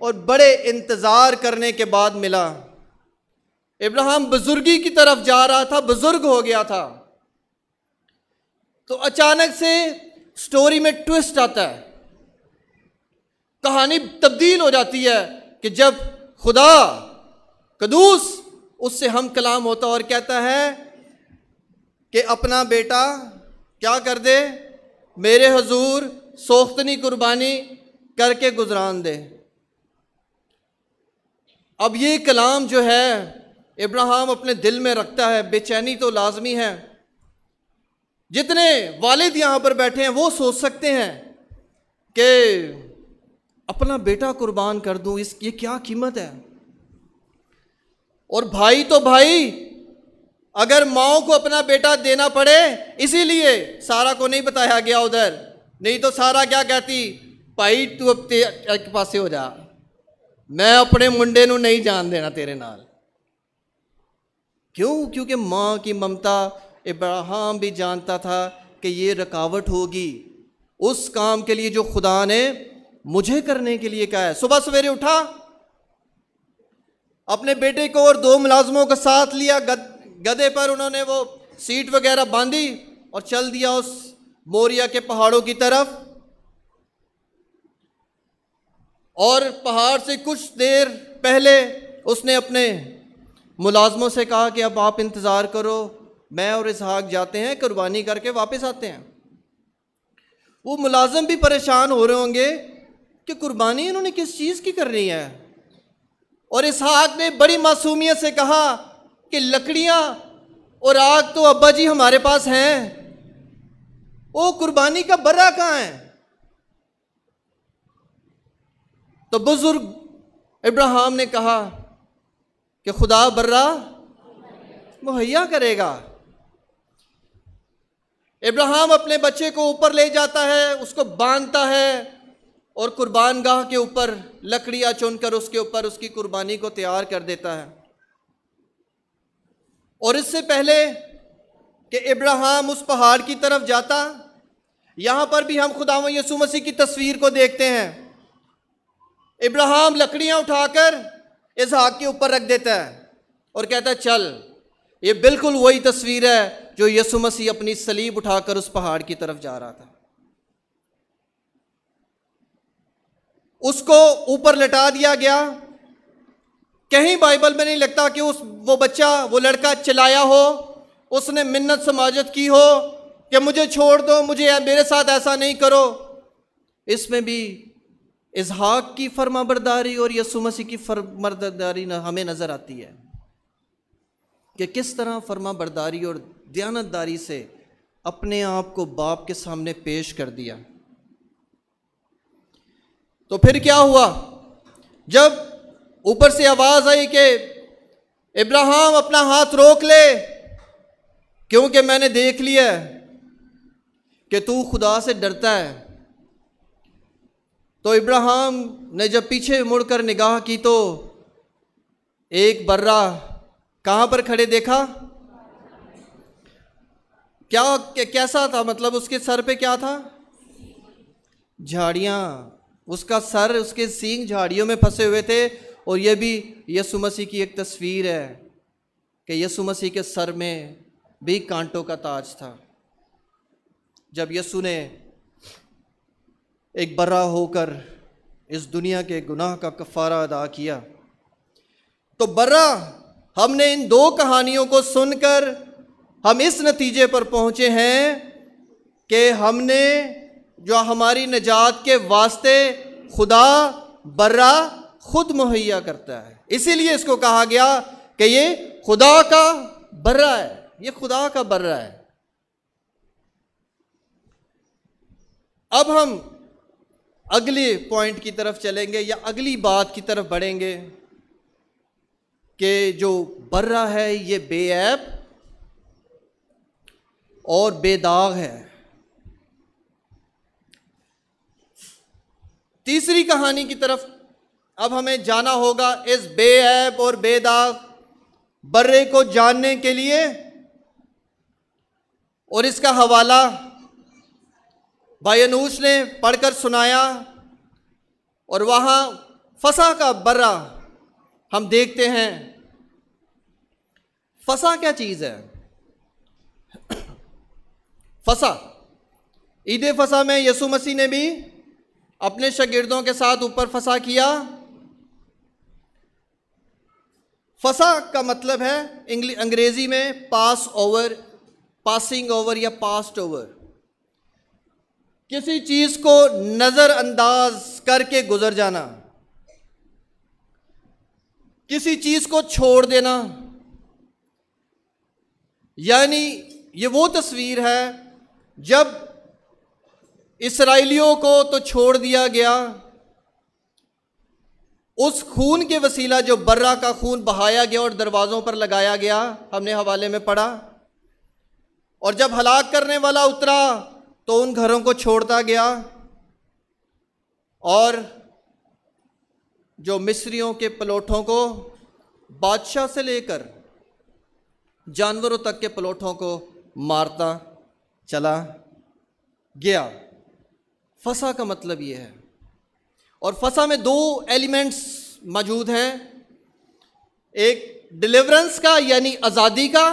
और बड़े इंतज़ार करने के बाद मिला। इब्राहिम बुजुर्गी की तरफ जा रहा था, बुजुर्ग हो गया था, तो अचानक से स्टोरी में ट्विस्ट आता है, कहानी तब्दील हो जाती है कि जब खुदा कदूस उससे हम कलाम होता और कहता है कि अपना बेटा क्या कर दे, मेरे हुजूर सोख्तनी कुर्बानी करके गुजरान दे। अब ये कलाम जो है इब्राहिम अपने दिल में रखता है, बेचैनी तो लाजमी है। जितने वालिद यहाँ पर बैठे हैं वो सोच सकते हैं कि अपना बेटा कुर्बान कर दूं, इस ये क्या कीमत है। और भाई तो भाई, अगर माओ को अपना बेटा देना पड़े, इसीलिए सारा को नहीं बताया गया उधर, नहीं तो सारा क्या कहती, भाई तू अब एक पासे हो जा, मैं अपने मुंडे नू नहीं जान देना तेरे नाल। क्यों? क्योंकि माँ की ममता इब्राहिम भी जानता था कि ये रुकावट होगी उस काम के लिए जो खुदा ने मुझे करने के लिए कहा है। सुबह सवेरे उठा, अपने बेटे को और 2 मुलाजमों का साथ लिया, गधे पर उन्होंने वो सीट वगैरह बांधी और चल दिया उस मोरिया के पहाड़ों की तरफ। और पहाड़ से कुछ देर पहले उसने अपने मुलाजमों से कहा कि अब आप इंतज़ार करो, मैं और इसहाक जाते हैं, कुर्बानी करके वापस आते हैं। वो मुलाजम भी परेशान हो रहे होंगे कि कुर्बानी इन्होंने किस चीज़ की करनी है। और इसहाक ने बड़ी मासूमियत से कहा कि लकड़ियाँ और आग तो अब्बा जी हमारे पास हैं, ओ कुर्बानी का बर्रा कहां है? तो बुजुर्ग इब्राहिम ने कहा कि खुदा बर्रा मुहैया करेगा। इब्राहिम अपने बच्चे को ऊपर ले जाता है, उसको बांधता है और कुर्बान गाह के ऊपर लकड़ियां चुनकर उसके ऊपर उसकी कुर्बानी को तैयार कर देता है। और इससे पहले कि इब्राहिम उस पहाड़ की तरफ जाता, यहां पर भी हम खुदावंद यीशु मसीह की तस्वीर को देखते हैं। इब्राहिम लकड़ियां उठाकर इसहाक के ऊपर रख देता है और कहता है चल। ये बिल्कुल वही तस्वीर है जो यीशु मसीह अपनी सलीब उठाकर उस पहाड़ की तरफ जा रहा था। उसको ऊपर लटा दिया गया। कहीं बाइबल में नहीं लगता कि वो बच्चा, वो लड़का चिल्लाया हो, उसने मिन्नत समाजत की हो कि मुझे छोड़ दो, मुझे मेरे साथ ऐसा नहीं करो। इसमें भी इसहाक की फरमाबरदारी और यीशु मसीह की फरमाबरदारी हमें नजर आती है कि किस तरह फरमाबरदारी और दयानतदारी से अपने आप को बाप के सामने पेश कर दिया। तो फिर क्या हुआ? जब ऊपर से आवाज आई कि इब्राहिम अपना हाथ रोक ले, क्योंकि मैंने देख लिया कि तू खुदा से डरता है। तो इब्राहिम ने जब पीछे मुड़कर निगाह की तो एक बर्रा कहां पर खड़े देखा। कैसा था? मतलब उसके सर पे क्या था? झाड़ियां। उसका सर, उसके सींग झाड़ियों में फंसे हुए थे। और यह भी यीशु मसीह की एक तस्वीर है कि यीशु मसीह के सर में भी कांटों का ताज था। जब यीशु ने एक बर्रा होकर इस दुनिया के गुनाह का कफ़ारा अदा किया, तो बर्रा, हमने इन दो कहानियों को सुनकर हम इस नतीजे पर पहुंचे हैं कि हमने जो हमारी निजात के वास्ते खुदा बर्रा खुद मुहैया करता है। इसीलिए इसको कहा गया कि ये खुदा का बर्रा है, ये खुदा का बर्रा है। अब हम अगले पॉइंट की तरफ चलेंगे या अगली बात की तरफ बढ़ेंगे कि जो बर्रा है ये बेऐब और बेदाग है। तीसरी कहानी की तरफ अब हमें जाना होगा। इस बेऐब और बेदाग बर्रे को जानने के लिए, और इसका हवाला भाई अनूश ने पढ़कर सुनाया। और वहां फसा का बर्रा हम देखते हैं। फसा क्या चीज है? फसा, ईद फसा में यीशु मसीह ने भी अपने शागिर्दों के साथ ऊपर फसा किया। फसा का मतलब है अंग्रेजी में पास ओवर, पासिंग ओवर या पास्ट ओवर। किसी चीज को नजरअंदाज करके गुजर जाना, किसी चीज को छोड़ देना। यानी ये वो तस्वीर है जब इस्राएलियों को तो छोड़ दिया गया, उस खून के वसीला जो बर्रा का खून बहाया गया और दरवाज़ों पर लगाया गया, हमने हवाले में पढ़ा। और जब हलाक करने वाला उतरा तो उन घरों को छोड़ता गया और जो मिस्रियों के पलोठों को, बादशाह से लेकर जानवरों तक के पलोठों को मारता चला गया। फसा का मतलब ये है। और फसा में दो एलिमेंट्स मौजूद हैं, एक डिलीवरेंस का यानी आज़ादी का,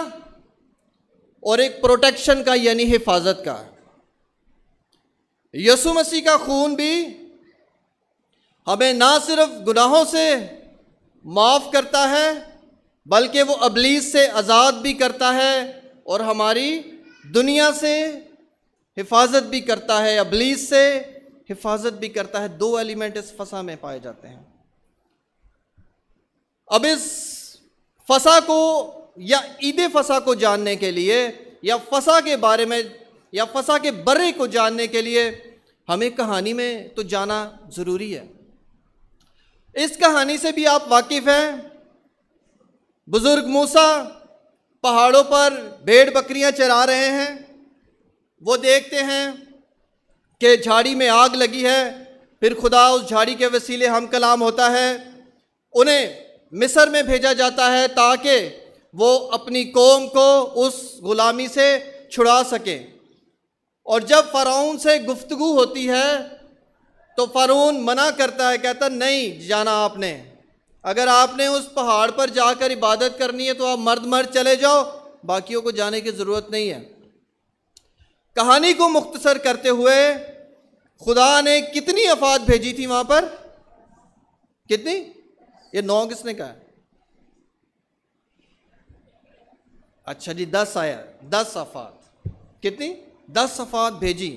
और एक प्रोटेक्शन का यानी हिफाजत का। यीशु मसीह का खून भी हमें ना सिर्फ गुनाहों से माफ़ करता है बल्कि वो अबलीस से आज़ाद भी करता है और हमारी दुनिया से हिफाजत भी करता है, अबलीस से हिफाजत भी करता है। दो एलिमेंट इस फसा में पाए जाते हैं। अब इस फसा को या ईद फसा को जानने के लिए या फसा के बारे में या फसा के बर्रे को जानने के लिए हमें कहानी में तो जाना ज़रूरी है। इस कहानी से भी आप वाकिफ़ हैं। बुज़ुर्ग मूसा पहाड़ों पर भेड़ बकरियां चरा रहे हैं। वो देखते हैं कि झाड़ी में आग लगी है, फिर खुदा उस झाड़ी के वसीले हम कलाम होता है। उन्हें मिस्र में भेजा जाता है ताकि वो अपनी कौम को उस गुलामी से छुड़ा सके। और जब फ़िरौन से गुफ्तगू होती है तो फ़िरौन मना करता है, कहता नहीं जाना आपने, अगर आपने उस पहाड़ पर जाकर इबादत करनी है तो आप मर्द मर्द चले जाओ, बाकियों को जाने की ज़रूरत नहीं है। कहानी को मुख्तसर करते हुए खुदा ने कितनी अफात भेजी थी वहाँ पर? कितनी? ये 9 किसने कहा? अच्छा जी 10 आया, 10 आफात। कितनी? 10 आफात भेजी,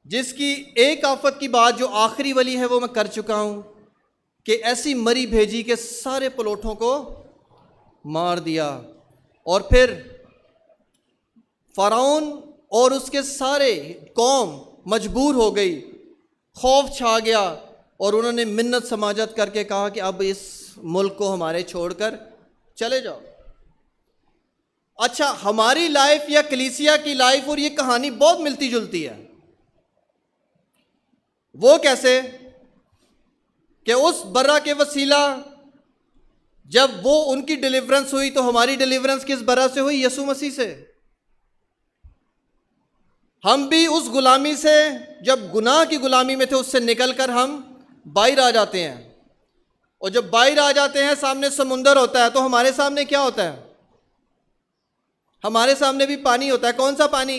जिसकी एक आफत की बात जो आखिरी वाली है वो मैं कर चुका हूं कि ऐसी मरी भेजी कि सारे पलोठों को मार दिया। और फिर फ़िरौन और उसके सारे कौम मजबूर हो गई, खौफ छा गया और उन्होंने मिन्नत समाजत करके कहा कि अब इस मुल्क को हमारे छोड़कर चले जाओ। अच्छा, हमारी लाइफ या कलीसिया की लाइफ और ये कहानी बहुत मिलती जुलती है। वो कैसे कि उस बर्रा के वसीला जब वो उनकी डिलीवरेंस हुई तो हमारी डिलीवरेंस किस बर्रा से हुई? यसु मसीह से। हम भी उस गुलामी से, जब गुनाह की गुलामी में थे, उससे निकलकर हम बाहर आ जाते हैं। और जब बाहर आ जाते हैं, सामने समुंदर होता है, तो हमारे सामने क्या होता है? हमारे सामने भी पानी होता है। कौन सा पानी?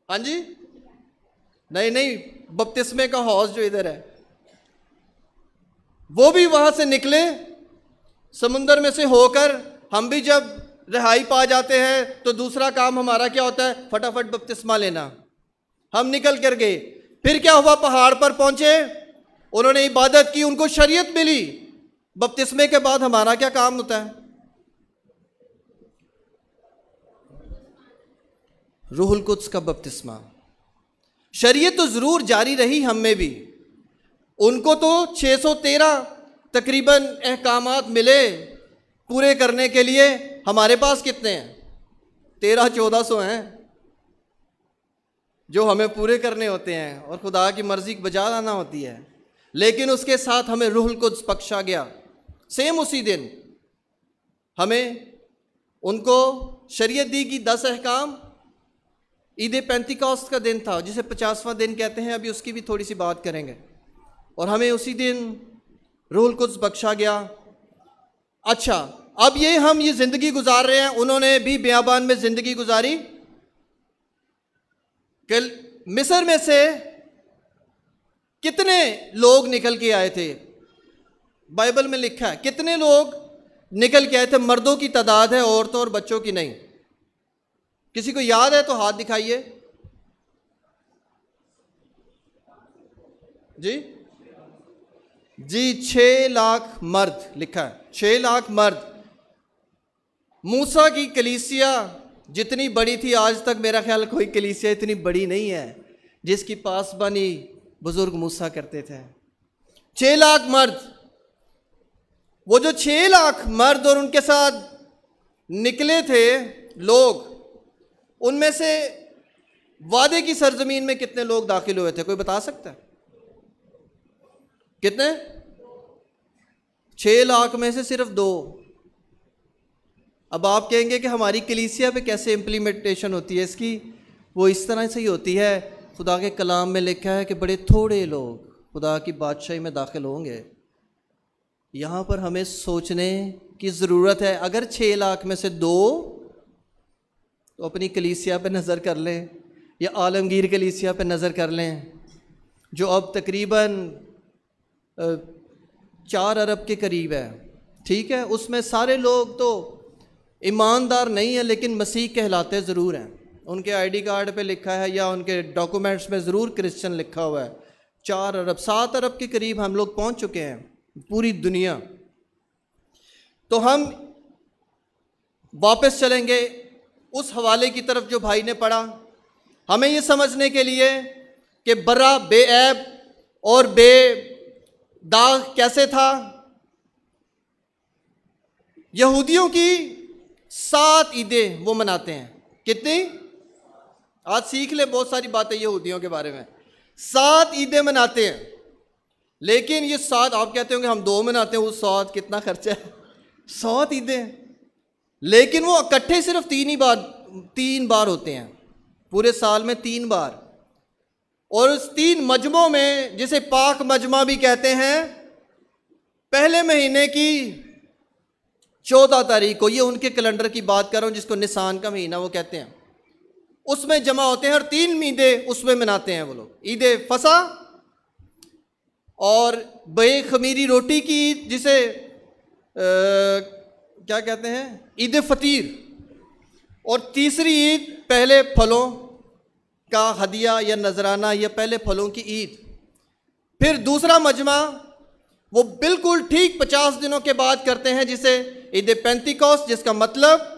हाँ जी, नहीं, बपतिस्मे का हौज जो इधर है, वो भी वहां से निकले समुंदर में से होकर। हम भी जब रिहाई पा जाते हैं तो दूसरा काम हमारा क्या होता है? फटाफट बपतिस्मा लेना। हम निकल कर गए। फिर क्या हुआ? पहाड़ पर पहुंचे, उन्होंने इबादत की, उनको शरीयत मिली। बपतिस्मे के बाद हमारा क्या काम होता है? रूहुल कुद्स का बपतिस्मा। शरीयत तो ज़रूर जारी रही हम में भी। उनको तो 613 तकरीबन अहकामात मिले पूरे करने के लिए। हमारे पास कितने हैं? 1300-1400 हैं जो हमें पूरे करने होते हैं और खुदा की मर्ज़ी बजा लाना होती है। लेकिन उसके साथ हमें रूहुल कुद्स बख्शा गया। सेम उसी दिन हमें उनको शरीयत दी कि 10 अहकाम। ईद पेंतिकॉस्ट का दिन था जिसे 50वां दिन कहते हैं, अभी उसकी भी थोड़ी सी बात करेंगे। और हमें उसी दिन रूहुल कुद्स बख्शा गया। अच्छा, अब हम ये ज़िंदगी गुजार रहे हैं, उन्होंने भी बियाबान में ज़िंदगी गुजारी। कल मिस्र में से कितने लोग निकल के आए थे? बाइबल में लिखा है कितने लोग निकल के आए थे। मर्दों की तादाद है, औरतों और बच्चों की नहीं। किसी को याद है तो हाथ दिखाइए जी। 6 लाख मर्द लिखा है, 6 लाख मर्द। मूसा की कलीसिया जितनी बड़ी थी, आज तक मेरा ख्याल कोई कलीसिया इतनी बड़ी नहीं है जिसकी पासबानी बुजुर्ग मूसा करते थे। 6 लाख मर्द। वो जो 6 लाख मर्द और उनके साथ निकले थे लोग, उनमें से वादे की सरजमीन में कितने लोग दाखिल हुए थे? कोई बता सकता है? कितने? 6 लाख में से सिर्फ 2। अब आप कहेंगे कि हमारी कलीसिया पे कैसे इम्प्लीमेंटेशन होती है इसकी? वो इस तरह से ही होती है। खुदा के कलाम में लिखा है कि बड़े थोड़े लोग खुदा की बादशाही में दाखिल होंगे। यहाँ पर हमें सोचने की ज़रूरत है। अगर 6 लाख में से 2, तो अपनी कलीसिया पे नज़र कर लें या आलमगीर कलीसिया पे नज़र कर लें, जो अब तकरीबन 4 अरब के करीब है। ठीक है, उसमें सारे लोग तो ईमानदार नहीं है लेकिन मसीह कहलाते ज़रूर हैं। उनके आईडी कार्ड पे लिखा है या उनके डॉक्यूमेंट्स में ज़रूर क्रिश्चियन लिखा हुआ है। 4 अरब 7 अरब के करीब हम लोग पहुंच चुके हैं, पूरी दुनिया। तो हम वापस चलेंगे उस हवाले की तरफ जो भाई ने पढ़ा, हमें ये समझने के लिए कि बर्रा बेऐब और बेदाग कैसे था। यहूदियों की 7 ईदें वो मनाते हैं। कितनी? आज सीख ले बहुत सारी बातें यहूदियों के बारे में। 7 ईदें मनाते हैं, लेकिन ये 7, आप कहते होंगे हम 2 मनाते हैं, वो 7 कितना खर्चा है? 7 ईदें, लेकिन वो इकट्ठे सिर्फ 3 बार होते हैं पूरे साल में, 3 बार। और उस 3 मजमों में, जिसे पाक मजमा भी कहते हैं, पहले महीने की 14 तारीख को, ये उनके कैलेंडर की बात कर रहा हूँ जिसको निसान का महीना वो कहते हैं, उसमें जमा होते हैं और 3 ईदें उसमें मनाते हैं वो लोग। ईद फसा और बेखमीरी रोटी की ईद, जिसे क्या कहते हैं, ईद फतीर। और तीसरी ईद पहले फलों का हदिया या नजराना या पहले फलों की ईद। फिर दूसरा मजमा वो बिल्कुल ठीक 50 दिनों के बाद करते हैं, जिसे ईद पेंतिकोस्त, जिसका मतलब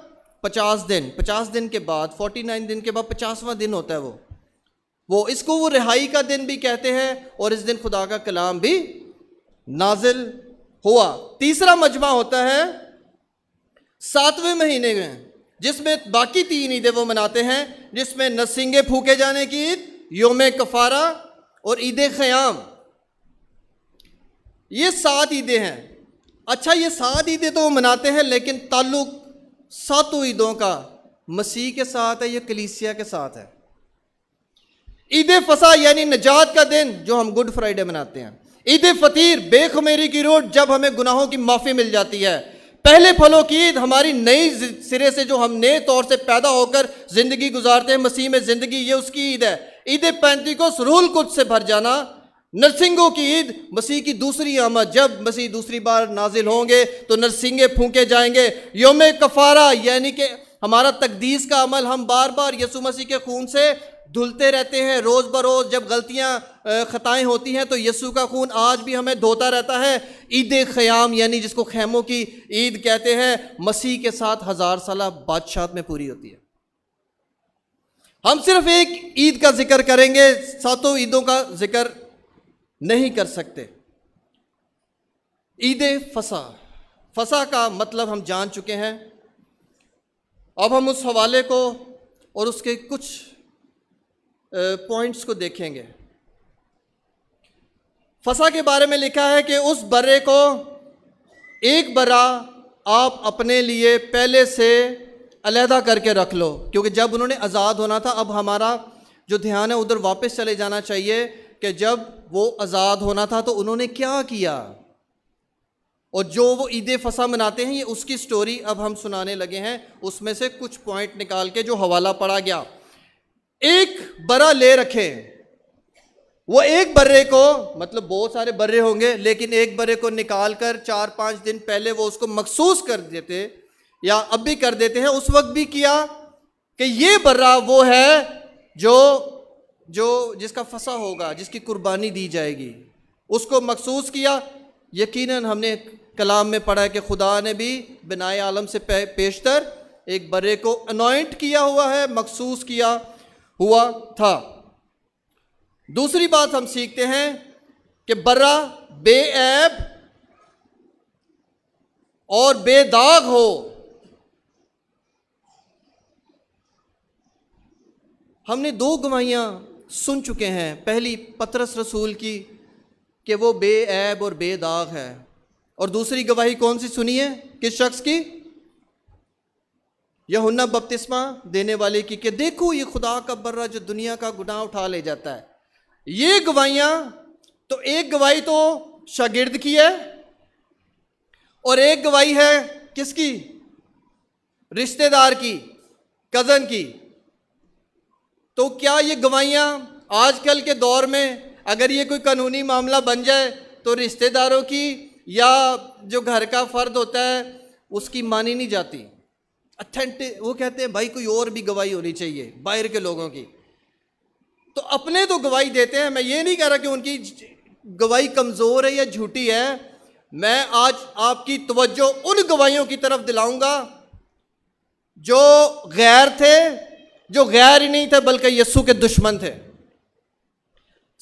50 दिन के बाद, 49 दिन के बाद 50वां दिन होता है वो इसको वो रिहाई का दिन भी कहते हैं, और इस दिन खुदा का कलाम भी नाजिल हुआ। तीसरा मजमा होता है 7वें महीने में, जिसमें बाकी 3 ईदें वो मनाते हैं, जिसमें नरसिंगे फूके जाने की ईद, योम कफारा और ईद ख़याम। ये 7 ईदें हैं। अच्छा, ये 7 ईदें तो वो मनाते हैं, लेकिन ताल्लुक 7 ईदों का मसीह के साथ है या कलीसिया के साथ है। ईद फसा यानी नजात का दिन, जो हम गुड फ्राइडे मनाते हैं। ईद फतीर, बेखुमेरी की रोट, जब हमें गुनाहों की माफ़ी मिल जाती है। पहले फलों की ईद, हमारी नई सिरे से जो हम नए तौर से पैदा होकर ज़िंदगी गुजारते हैं मसीह में ज़िंदगी, ये उसकी ईद है। ईद पेंतिकोस्त, रूहुल कुद्स से भर जाना। नरसिंगों की ईद, मसीह की दूसरी आमद, जब मसीह दूसरी बार नाजिल होंगे तो नरसिंगे फूके जाएंगे। योम कफारा यानी कि हमारा तकदीस का अमल, हम बार बार यीशु मसीह के खून से धुलते रहते हैं रोज़ बरोज़। जब गलतियाँ ख़ताएँ होती हैं तो यीशु का खून आज भी हमें धोता रहता है। ईद ख़याम यानी जिसको खैमों की ईद कहते हैं, मसीह के साथ 1000 साला बादशाहत में पूरी होती है। हम सिर्फ एक ईद का जिक्र करेंगे, 7 ईदों का जिक्र नहीं कर सकते। ईद फसा का मतलब हम जान चुके हैं। अब हम उस हवाले को और उसके कुछ पॉइंट्स को देखेंगे। फसा के बारे में लिखा है कि उस बर्रे को एक बर्रा आप अपने लिए पहले से अलहदा करके रख लो, क्योंकि जब उन्होंने आज़ाद होना था, अब हमारा जो ध्यान है उधर वापस चले जाना चाहिए कि जब वो आज़ाद होना था तो उन्होंने क्या किया, और जो वो ईद फसा मनाते हैं, ये उसकी स्टोरी अब हम सुनाने लगे हैं। उसमें से कुछ पॉइंट निकाल के जो हवाला पढ़ा गया। एक बर्रा ले रखे, वो एक बर्रे को, मतलब बहुत सारे बर्रे होंगे, लेकिन एक बर्रे को निकाल कर 4-5 दिन पहले वो उसको मखसूस कर देते, या अब भी कर देते हैं, उस वक्त भी किया कि ये बर्रा वो है जो जिसका फसा होगा, जिसकी कुर्बानी दी जाएगी, उसको मखसूस किया। यकीनन हमने कलाम में पढ़ा है कि खुदा ने भी बिनाए आलम से पेशतर एक बर्रे को अनॉइंट किया हुआ है, मखसूस किया हुआ था। दूसरी बात हम सीखते हैं कि बर्रा बेऐब और बेदाग हो। हमने 2 गवाहियां सुन चुके हैं। पहली पतरस रसूल की कि वो बेऐब और बेदाग है, और दूसरी गवाही कौन सी सुनी है? किस शख्स की? यूहन्ना बपतिस्मा देने वाले की, कि देखो ये खुदा का बर्रा जो दुनिया का गुनाह उठा ले जाता है। ये गवाहियां, तो एक गवाही तो शागिर्द की है और एक गवाही है किसकी? रिश्तेदार की, कज़न की। तो क्या ये गवाहियां आजकल के दौर में अगर ये कोई कानूनी मामला बन जाए तो रिश्तेदारों की या जो घर का फ़र्द होता है उसकी मानी नहीं जाती? अथेंटिक, वो कहते हैं भाई कोई और भी गवाही होनी चाहिए बाहर के लोगों की। तो अपने तो गवाही देते हैं। मैं ये नहीं कह रहा कि उनकी गवाही कमज़ोर है या झूठी है। मैं आज आपकी तवज्जो उन गवाहियों की तरफ दिलाऊंगा जो गैर थे, जो गैर ही नहीं थे बल्कि यीशु के दुश्मन थे।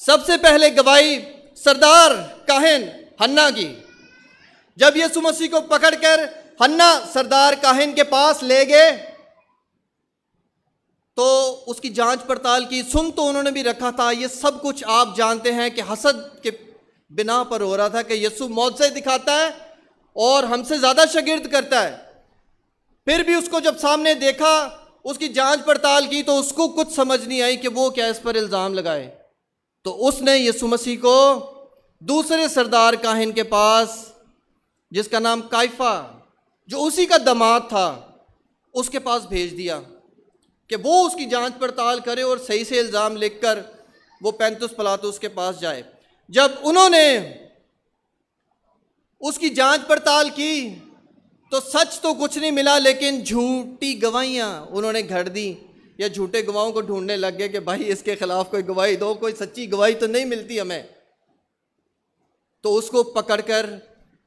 सबसे पहले गवाही सरदार काहिन हन्ना की। जब यीशु मसीह को पकड़कर हन्ना सरदार काहिन के पास ले गए तो उसकी जांच पड़ताल की। सुन तो उन्होंने भी रखा था, ये सब कुछ आप जानते हैं कि हसद के बिना पर हो रहा था कि यीशु मौजज़े दिखाता है और हमसे ज़्यादा शागिर्द करता है। फिर भी उसको जब सामने देखा, उसकी जांच पड़ताल की, तो उसको कुछ समझ नहीं आई कि वो क्या इस पर इल्ज़ाम लगाए। तो उसने यीशु मसीह को दूसरे सरदार काहिन के पास, जिसका नाम काइफा, जो उसी का दामाद था, उसके पास भेज दिया कि वो उसकी जांच पड़ताल करे और सही से इल्ज़ाम लिखकर वो पेंतुस पिलातुस के पास जाए। जब उन्होंने उसकी जांच पड़ताल की तो सच तो कुछ नहीं मिला, लेकिन झूठी गवाहियाँ उन्होंने घड़ दी, या झूठे गवाहों को ढूंढने लग गए कि भाई इसके खिलाफ कोई गवाही दो, कोई सच्ची गवाही तो नहीं मिलती हमें। तो उसको पकड़कर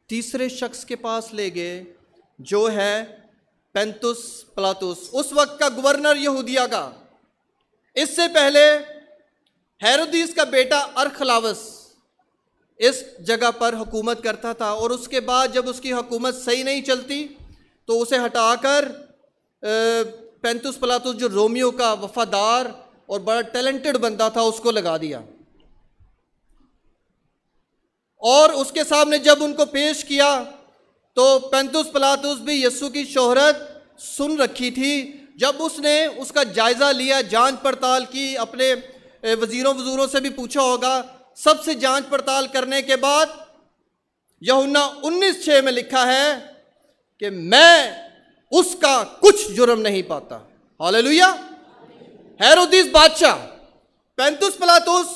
तीसरे शख्स के पास ले गए, जो है पेंतुस पिलातुस, उस वक्त का गवर्नर यहूदिया का। इससे पहले हेरोदिस का बेटा अरखलावस इस जगह पर हुकूमत करता था, और उसके बाद जब उसकी हुकूमत सही नहीं चलती तो उसे हटाकर पेंतुस पिलातुस, जो रोमियो का वफादार और बड़ा टैलेंटेड बंदा था, उसको लगा दिया। और उसके सामने जब उनको पेश किया तो पेंतुस पिलातुस भी यीशु की शोहरत सुन रखी थी। जब उसने उसका जायज़ा लिया, जांच पड़ताल की, अपने वज़ीरों से भी पूछा होगा, सबसे जांच पड़ताल करने के बाद यूहन्ना 19:6 में लिखा है कि मैं उसका कुछ जुर्म नहीं पाता। हालेलुया। हेरोदिस बादशाह, पेंतुस पिलातुस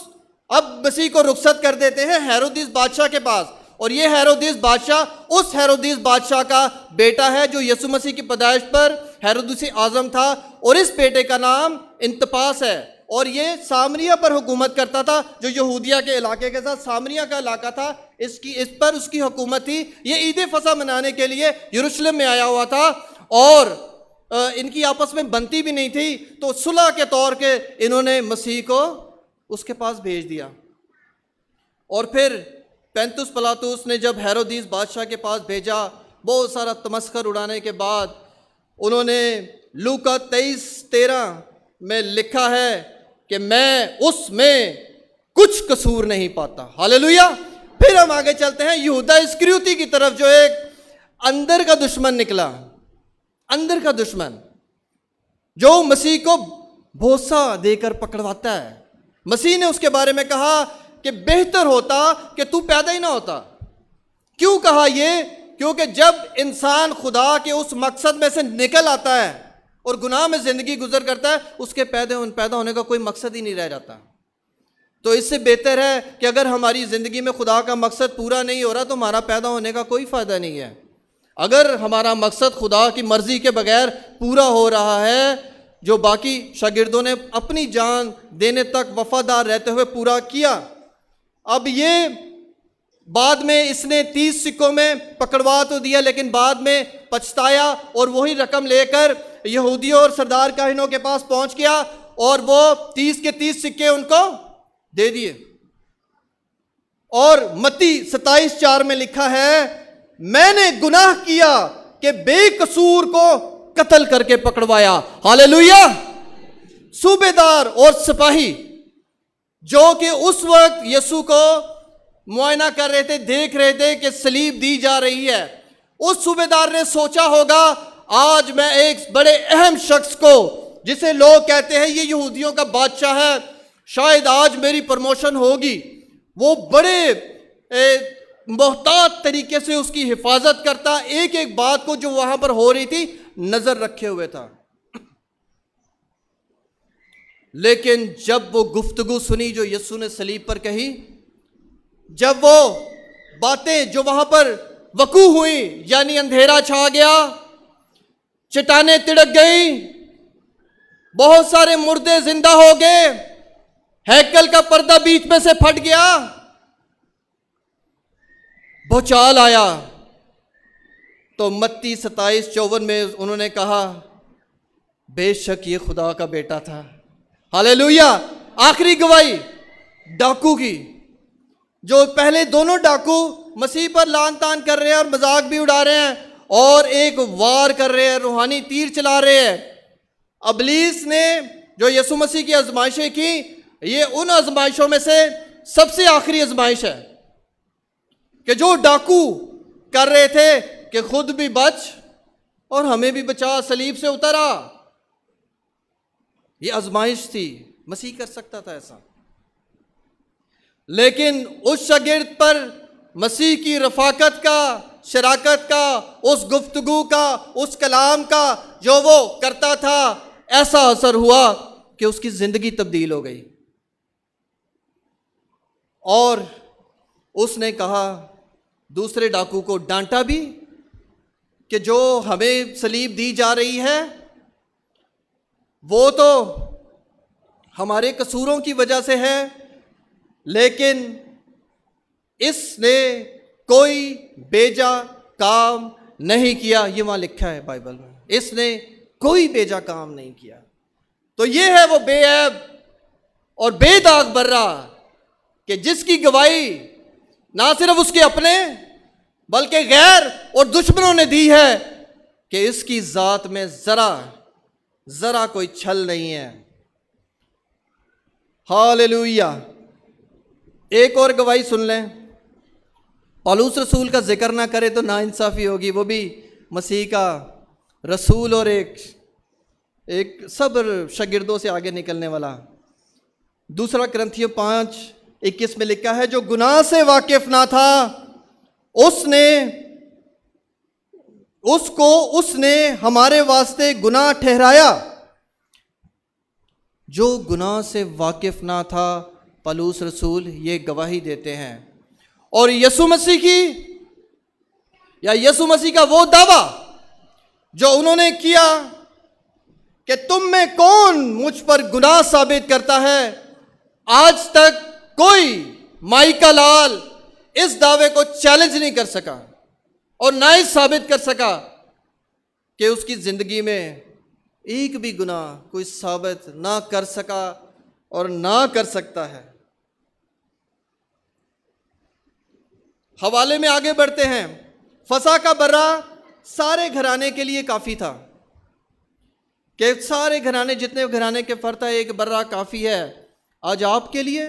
अब मसीह को रुखसत कर देते हैं हेरोदिस बादशाह के पास, और ये हेरोदिस बादशाह उस हेरोदिस बादशाह का बेटा है जो यीशु मसीह की पैदाइश पर हेरोदिस आज़म था, और इस बेटे का नाम इंतपास है, और ये सामरिया पर हुकूमत करता था, जो यहूदिया के इलाके के साथ सामरिया का इलाका था, इस पर उसकी हुकूमत थी। ये ईद फसह मनाने के लिए यरूशलेम में आया हुआ था, और इनकी आपस में बनती भी नहीं थी, तो सुलह के तौर के इन्होंने मसीह को उसके पास भेज दिया। और फिर पेंतुस पिलातुस ने जब हेरोदिस बादशाह के पास भेजा, बहुत सारा तमस्खर उड़ाने के बाद उन्होंने लूका 23:13 में लिखा है कि मैं उसमें कुछ कसूर नहीं पाता। हालेलुया। फिर हम आगे चलते हैं यहूदा इस्करियोती की तरफ, जो एक अंदर का दुश्मन निकला, अंदर का दुश्मन जो मसीह को भरोसा देकर पकड़वाता है। मसीह ने उसके बारे में कहा कि बेहतर होता कि तू पैदा ही ना होता। क्यों कहा ये? क्योंकि जब इंसान खुदा के उस मकसद में से निकल आता है और गुनाह में ज़िंदगी गुजर करता है, उसके पैदा होने का कोई मकसद ही नहीं रह जाता। तो इससे बेहतर है कि अगर हमारी ज़िंदगी में खुदा का मकसद पूरा नहीं हो रहा तो हमारा पैदा होने का कोई फ़ायदा नहीं है। अगर हमारा मकसद खुदा की मर्ज़ी के बगैर पूरा हो रहा है, जो बाकी शागिर्दों ने अपनी जान देने तक वफादार रहते हुए पूरा किया, अब ये बाद में इसने 30 सिक्कों में पकड़वा तो दिया, लेकिन बाद में पछताया और वही रकम लेकर यहूदियों और सरदार काहिनों के पास पहुंच गया, और वो 30 के 30 सिक्के उनको दे दिए। और मत्ती 27:4 में लिखा है, मैंने गुनाह किया कि बेकसूर को कत्ल करके पकड़वाया। हालेलुया। सूबेदार और सिपाही जो कि उस वक्त यीशु को मुआयना कर रहे थे, देख रहे थे कि सलीब दी जा रही है, उस सूबेदार ने सोचा होगा, आज मैं एक बड़े अहम शख्स को, जिसे लोग कहते हैं ये यहूदियों का बादशाह है, शायद आज मेरी प्रमोशन होगी। वो बड़े मोहतात तरीके से उसकी हिफाजत करता, एक एक बात को जो वहां पर हो रही थी नजर रखे हुए था। लेकिन जब वो गुफ्तगू सुनी जो यीशु ने सलीब पर कही, जब वो बातें जो वहां पर वकू हुई, यानी अंधेरा छा गया, चट्टानें तिड़क गई, बहुत सारे मुर्दे जिंदा हो गए, हैकल का पर्दा बीच में से फट गया, भूचाल आया, तो मत्ती 27:54 में उन्होंने कहा बेशक ये खुदा का बेटा था। हालेलुया। आखिरी गवाही डाकू की, जो पहले दोनों डाकू मसीह पर लान तान कर रहे हैं और मजाक भी उड़ा रहे हैं और एक वार कर रहे हैं, रूहानी तीर चला रहे हैं। अबलीस ने जो यीशु मसीह की आजमाइशें की, ये उन आजमाइशों में से सबसे आखिरी आजमाइश है कि जो डाकू कर रहे थे कि खुद भी बच और हमें भी बचा, सलीब से उतरा। ये आजमाइश थी, मसीह कर सकता था ऐसा, लेकिन उस शागिर्द पर मसीह की रफाकत का, शराकत का, उस गुफ्तगू का, उस कलाम का जो वो करता था, ऐसा असर हुआ कि उसकी जिंदगी तब्दील हो गई। और उसने कहा, दूसरे डाकू को डांटा भी कि जो हमें सलीब दी जा रही है वो तो हमारे कसूरों की वजह से है, लेकिन इसने कोई बेजा काम नहीं किया। ये वहां लिखा है बाइबल में, इसने कोई बेजा काम नहीं किया। तो ये है वो बेऐब और बेदाग बर्रा कि जिसकी गवाही ना सिर्फ उसके अपने बल्कि गैर और दुश्मनों ने दी है कि इसकी जात में जरा कोई छल नहीं है। हालेलुया। एक और गवाही सुन लें। पौलुस रसूल का जिक्र ना करे तो नाइंसाफी होगी, वो भी मसीह का रसूल और एक सब्र शागिर्दों से आगे निकलने वाला। दूसरा करंथियों 5:21 में लिखा है, जो गुनाह से वाकिफ ना था उसने हमारे वास्ते गुनाह ठहराया। जो गुनाह से वाकिफ ना था, पौलुस रसूल ये गवाही देते हैं। और यीशु मसीह की या यीशु मसीह का वो दावा जो उन्होंने किया कि तुम में कौन मुझ पर गुनाह साबित करता है, आज तक कोई माइका लाल इस दावे को चैलेंज नहीं कर सका और ना ही साबित कर सका कि उसकी जिंदगी में एक भी गुनाह कोई साबित ना कर सका और ना कर सकता है। हवाले में आगे बढ़ते हैं। फसा का बर्रा सारे घराने के लिए काफ़ी था कि सारे घराने, जितने घराने के फर्द है, एक बर्रा काफ़ी है। आज आपके लिए,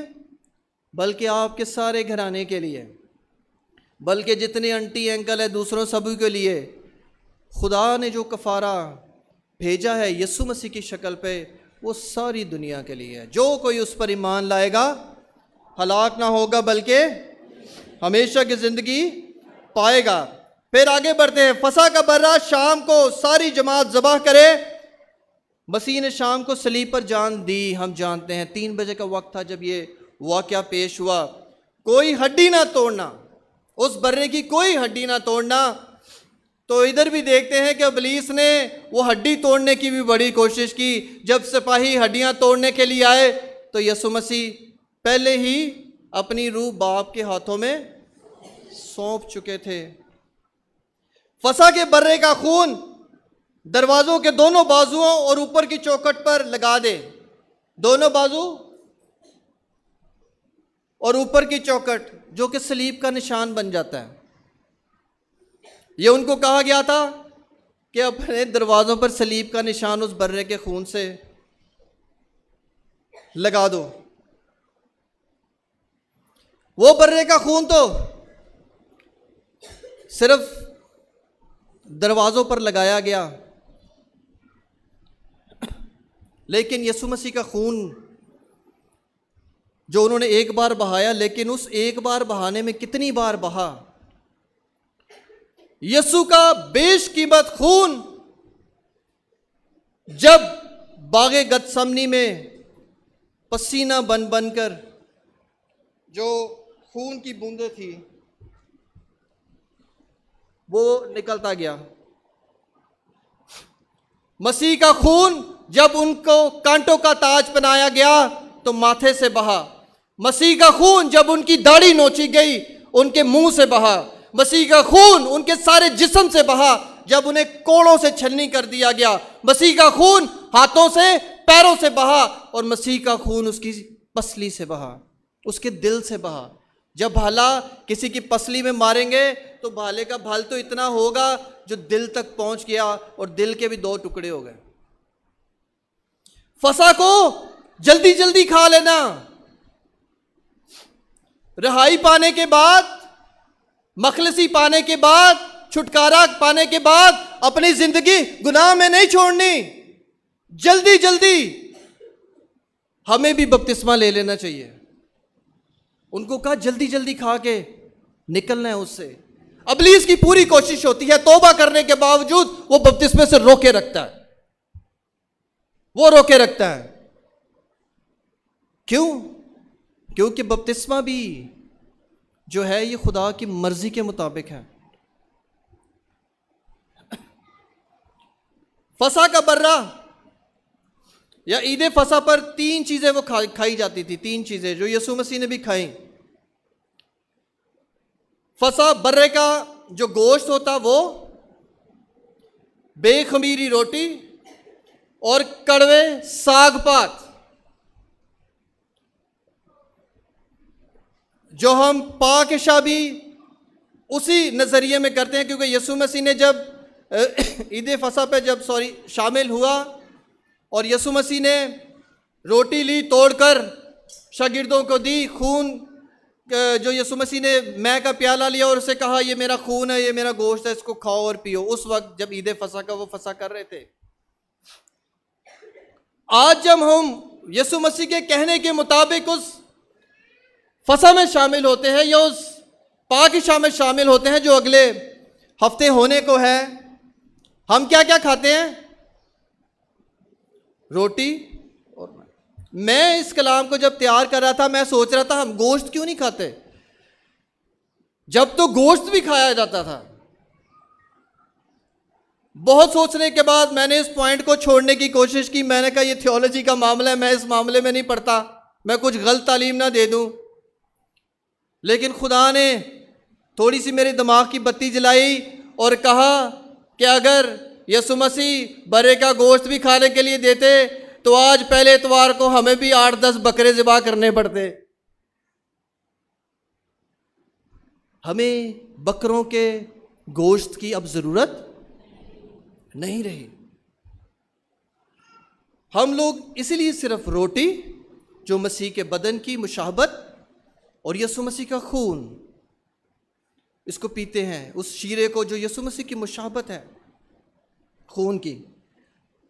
बल्कि आपके सारे घराने के लिए, बल्कि जितने आंटी अंकल है, दूसरों सभी के लिए खुदा ने जो कफ़ारा भेजा है यीशु मसीह की शक्ल पे, वो सारी दुनिया के लिए है। जो कोई उस पर ईमान लाएगा हलाक ना होगा बल्कि हमेशा की ज़िंदगी पाएगा। फिर आगे बढ़ते हैं। फसा का बर्रा शाम को सारी जमात ज़बाह करे। मसीह ने शाम को सलीब पर जान दी। हम जानते हैं 3 बजे का वक्त था जब ये वाक़या पेश हुआ। कोई हड्डी ना तोड़ना, उस बर्रे की कोई हड्डी ना तोड़ना। तो इधर भी देखते हैं कि इब्लीस ने वो हड्डी तोड़ने की भी बड़ी कोशिश की। जब सिपाही हड्डियां तोड़ने के लिए आए तो यीशु मसीह पहले ही अपनी रूह बाप के हाथों में सौंप चुके थे। फसा के बर्रे का खून दरवाज़ों के दोनों बाजुओं और ऊपर की चौखट पर लगा दे। दोनों बाजू और ऊपर की चौखट, जो कि सलीब का निशान बन जाता है। ये उनको कहा गया था कि अपने दरवाज़ों पर सलीब का निशान उस बर्रे के खून से लगा दो। वो बर्रे का खून तो सिर्फ दरवाज़ों पर लगाया गया, लेकिन यीशु मसीह का खून जो उन्होंने एक बार बहाया, लेकिन उस एक बार बहाने में कितनी बार बहा। यीशु का बेशकीमत खून जब बागे गतसमनी में पसीना बन बनकर जो खून की बूंदें थी वो निकलता गया। मसीह का खून जब उनको कांटों का ताज पहनाया गया तो माथे से बहा। मसीह का खून जब उनकी दाढ़ी नोची गई उनके मुंह से बहा। मसीह का खून उनके सारे जिस्म से बहा, जब उन्हें कोड़ों से छलनी कर दिया गया। मसीह का खून हाथों से पैरों से बहा और मसीह का खून उसकी पसली से बहा, उसके दिल से बहा। जब भाला किसी की पसली में मारेंगे तो भाले का भाल तो इतना होगा जो दिल तक पहुंच गया और दिल के भी 2 टुकड़े हो गए। फसा को जल्दी जल्दी खा लेना, रिहाई पाने के बाद, मखलसी पाने के बाद, छुटकारा पाने के बाद अपनी जिंदगी गुनाह में नहीं छोड़नी। जल्दी जल्दी हमें भी बपतिस्मा ले लेना चाहिए। उनको कहा जल्दी जल्दी खा के निकलना है उससे। इब्लीस की पूरी कोशिश होती है, तौबा करने के बावजूद वो बपतिस्मे से रोके रखता है, वो रोके रखता है। क्यों? क्योंकि बपतिस्मा भी जो है ये खुदा की मर्जी के मुताबिक है। फसा का बर्रा या ईद फसा पर 3 चीजें वो खाई जाती थी, 3 चीजें जो यीशु मसीह ने भी खाई। फसा बर्रे का जो गोश्त होता वो, बेखमीरी रोटी और कड़वे साग पात, जो हम पाक-ए-शाह भी उसी नजरिए में करते हैं। क्योंकि यीशु मसीह ने जब ईद फसा पे जब शामिल हुआ और यीशु मसीह ने रोटी ली तोड़कर शागिर्दों को दी, खून जो यीशु मसीह ने मैं का प्याला लिया और उसे कहा ये मेरा खून है, ये मेरा गोश्त है, इसको खाओ और पियो। उस वक्त जब ईद फसा का वो फसा कर रहे थे। आज जब हम यीशु मसीह के कहने के मुताबिक उस फसा में शामिल होते हैं या उस पाक-ए-शाह में शामिल होते हैं जो अगले हफ्ते होने को है, हम क्या क्या खाते हैं? रोटी और मैं इस कलाम को जब तैयार कर रहा था मैं सोच रहा था हम गोश्त क्यों नहीं खाते, जब तो गोश्त भी खाया जाता था। बहुत सोचने के बाद मैंने इस पॉइंट को छोड़ने की कोशिश की। मैंने कहा ये थियोलॉजी का मामला है, मैं इस मामले में नहीं पढ़ता, मैं कुछ गलत तालीम ना दे दूं। लेकिन खुदा ने थोड़ी सी मेरे दिमाग की बत्ती जलाई और कहा कि अगर यीशु मसीह बरे का गोश्त भी खाने के लिए देते तो आज पहले इतवार को हमें भी 8-10 बकरे ज़िबा करने पड़ते। हमें बकरों के गोश्त की अब ज़रूरत नहीं रही। हम लोग इसलिए सिर्फ रोटी जो मसीह के बदन की मुशाबत और यीशु मसीह का खून, इसको पीते हैं, उस शीरे को जो यीशु मसीह की मुशाबत है खून की।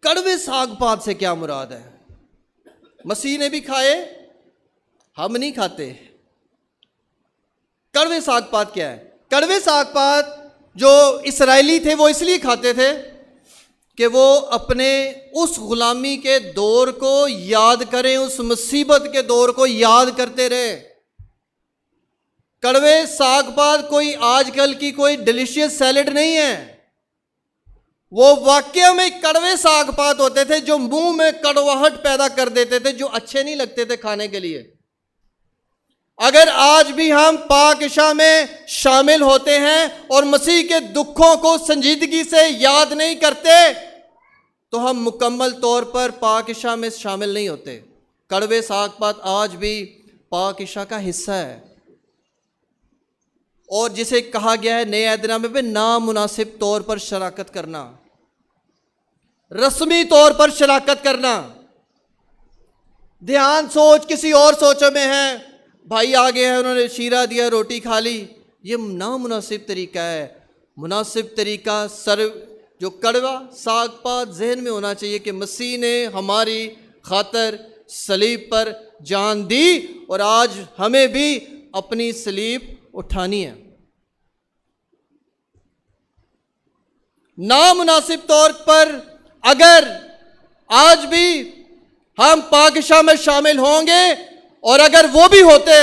कड़वे साग पात से क्या मुराद है? मसीह ने भी खाए, हम नहीं खाते। कड़वे साग पात क्या है? कड़वे साग पात जो इस्राएली थे वो इसलिए खाते थे कि वो अपने उस गुलामी के दौर को याद करें, उस मुसीबत के दौर को याद करते रहे। कड़वे साग पात कोई आजकल की कोई डिलीशियस सैलेड नहीं है, वो वाकई में कड़वे साग पात होते थे जो मुंह में कड़वाहट पैदा कर देते थे, जो अच्छे नहीं लगते थे खाने के लिए। अगर आज भी हम पाक-ए-शाह में शामिल होते हैं और मसीह के दुखों को संजीदगी से याद नहीं करते तो हम मुकम्मल तौर पर पाक-ए-शाह में शामिल नहीं होते। कड़वे साग पात आज भी पाक-ए-शाह का हिस्सा है और जिसे कहा गया है नए अहदनामे में नामुनासिब तौर पर शराकत करना, रस्मी तौर पर शराकत करना। ध्यान सोच किसी और सोचों में है, भाई आ गए हैं, उन्होंने शीरा दिया, रोटी खा ली, ये नामुनासिब तरीका है। मुनासिब तरीका जो कड़वा साग पात जहन में होना चाहिए कि मसीह ने हमारी खातर सलीब पर जान दी और आज हमें भी अपनी सलीब उठानी है। नामुनासिब तौर पर अगर आज भी हम पाक-ए-शाह में शामिल होंगे और अगर वो भी होते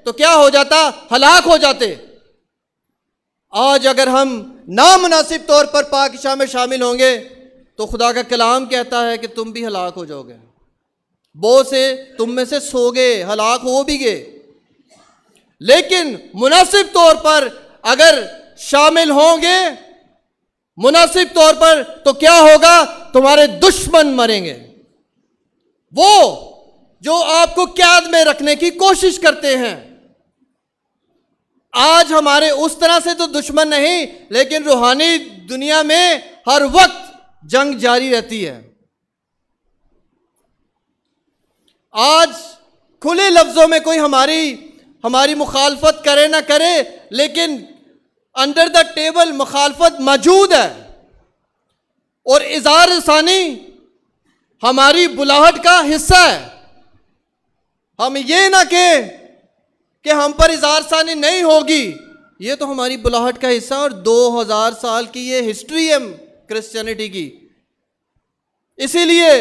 तो क्या हो जाता? हलाक हो जाते। आज अगर हम नामुनासिब तौर पर पाक-ए-शाह में शामिल होंगे तो खुदा का कलाम कहता है कि तुम भी हलाक हो जाओगे। बहुत से तुम में से सो गए, हलाक हो भी गए। लेकिन मुनासिब तौर पर अगर शामिल होंगे, मुनासिब तौर पर तो क्या होगा, तुम्हारे दुश्मन मरेंगे, वो जो आपको कैद में रखने की कोशिश करते हैं। आज हमारे उस तरह से तो दुश्मन नहीं, लेकिन रूहानी दुनिया में हर वक्त जंग जारी रहती है। आज खुले लफ्जों में कोई हमारी मुखालफत करे ना करे, लेकिन अंडर द टेबल मुखालफत मौजूद है। और इज़हार रसानी हमारी बुलाहट का हिस्सा है। हम ये ना कहें कि हम पर इज़हार रसानी नहीं होगी, ये तो हमारी बुलाहट का हिस्सा। और 2000 साल की ये हिस्ट्री है क्रिश्चियनिटी की। इसीलिए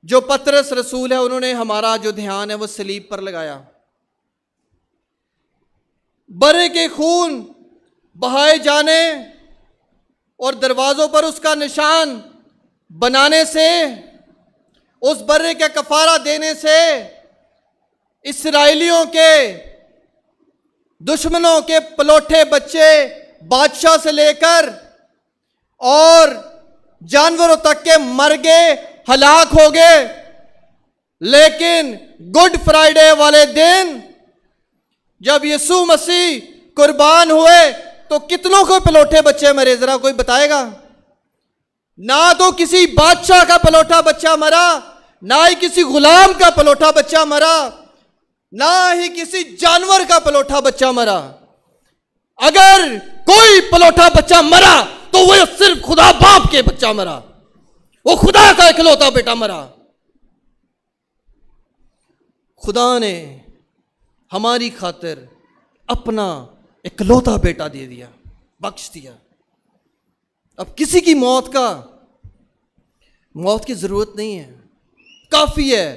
जो पतरस रसूल है, उन्होंने हमारा जो ध्यान है वो सलीब पर लगाया। बर्रे के खून बहाए जाने और दरवाज़ों पर उसका निशान बनाने से, उस बर्रे का कफारा देने से इस्राएलियों के दुश्मनों के पलोठे बच्चे, बादशाह से लेकर और जानवरों तक के मर गए, हलाक हो गए। लेकिन गुड फ्राइडे वाले दिन जब यीशु मसीह कुर्बान हुए तो कितनों को पलोठे बच्चे मरे, जरा कोई बताएगा? ना तो किसी बादशाह का पलोठा बच्चा मरा, ना ही किसी गुलाम का पलोठा बच्चा मरा, ना ही किसी जानवर का पलोठा बच्चा मरा। अगर कोई पलोठा बच्चा मरा तो वो सिर्फ खुदा बाप के बच्चा मरा, वो खुदा का इकलौता बेटा मरा। खुदा ने हमारी खातिर अपना इकलौता बेटा दे दिया, बख्श दिया। अब किसी की मौत की जरूरत नहीं है, काफी है,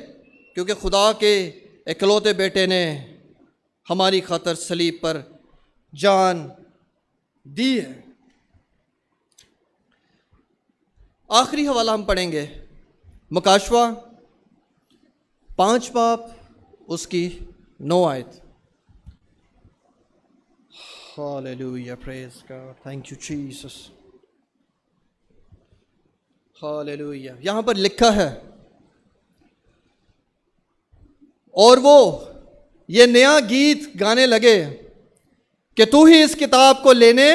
क्योंकि खुदा के इकलौते बेटे ने हमारी खातिर सलीब पर जान दी है। आखिरी हवाला हम पढ़ेंगे, मुकाशवा 5 बाब उसकी 9 आयत। Hallelujah, praise God, thank you Jesus, hallelujah. यहां पर लिखा है, और वो ये नया गीत गाने लगे कि तू ही इस किताब को लेने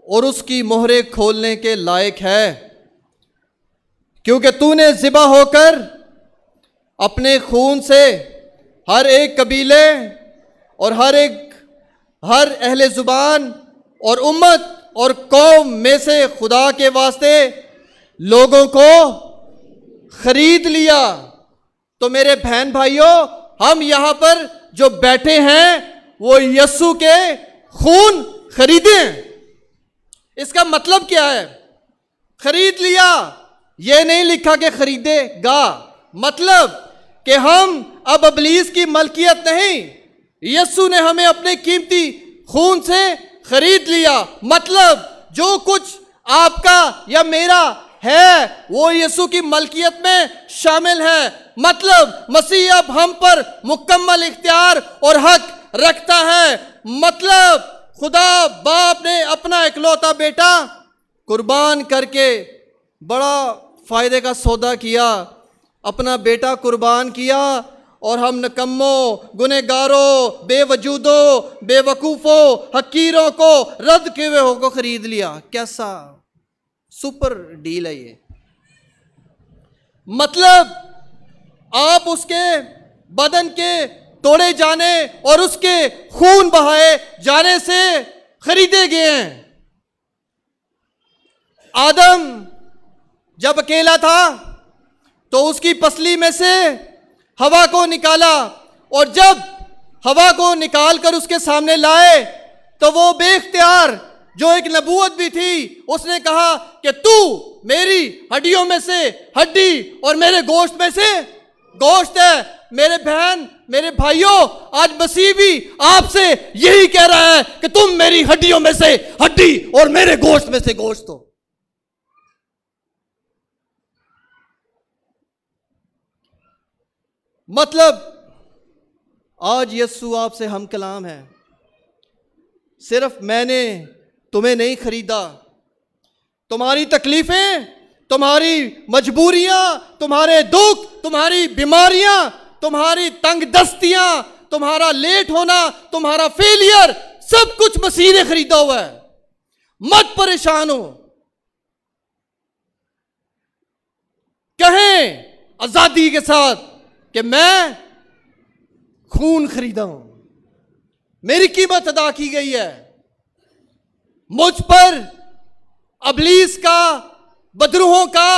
और उसकी मोहरे खोलने के लायक है, क्योंकि तूने ज़िबा होकर अपने खून से हर एक कबीले और हर अहले ज़ुबान और उम्मत और कौम में से खुदा के वास्ते लोगों को खरीद लिया। तो मेरे बहन भाइयों, हम यहाँ पर जो बैठे हैं वो यीशु के खून खरीदे। इसका मतलब क्या है? खरीद लिया, ये नहीं लिखा कि खरीदेगा, मतलब कि हम अब इब्लीस की मलकियत नहीं, यीशु ने हमें अपने कीमती खून से खरीद लिया। मतलब जो कुछ आपका या मेरा है वो यीशु की मलकियत में शामिल है। मतलब मसीह अब हम पर मुकम्मल इख्तियार और हक रखता है। मतलब खुदा बाप ने अपना इकलौता बेटा कुर्बान करके बड़ा फायदे का सौदा किया, अपना बेटा कुर्बान किया, और हम नकम्मों, गुनहगारों, बेवजूदों, बेवकूफ़ों, हकीरों को, रद्द किए हुए को खरीद लिया। कैसा सुपर डील है ये। मतलब आप उसके बदन के तोड़े जाने और उसके खून बहाए जाने से खरीदे गए हैं। आदम जब अकेला था तो उसकी पसली में से हवा को निकाला, और जब हवा को निकाल कर उसके सामने लाए तो वो बेख्तियार, जो एक नबूवत भी थी, उसने कहा कि तू मेरी हड्डियों में से हड्डी और मेरे गोश्त में से गोश्त है। मेरे बहन, मेरे भाइयों, आज मसीह भी आपसे यही कह रहा है कि तुम मेरी हड्डियों में से हड्डी और मेरे गोश्त में से गोश्त हो। मतलब आज यीशु आपसे हम कलाम है। सिर्फ मैंने तुम्हें नहीं खरीदा। तुम्हारी तकलीफें, तुम्हारी मजबूरियां, तुम्हारे दुख, तुम्हारी बीमारियां, तुम्हारी तंगदस्तियां, तुम्हारा लेट होना, तुम्हारा फेलियर, सब कुछ मसीह ने खरीदा हुआ है। मत परेशान हो। कहें आजादी के साथ कि मैं खून खरीदा हूं, मेरी कीमत अदा की गई है। मुझ पर अबलीस का, बदरूहों का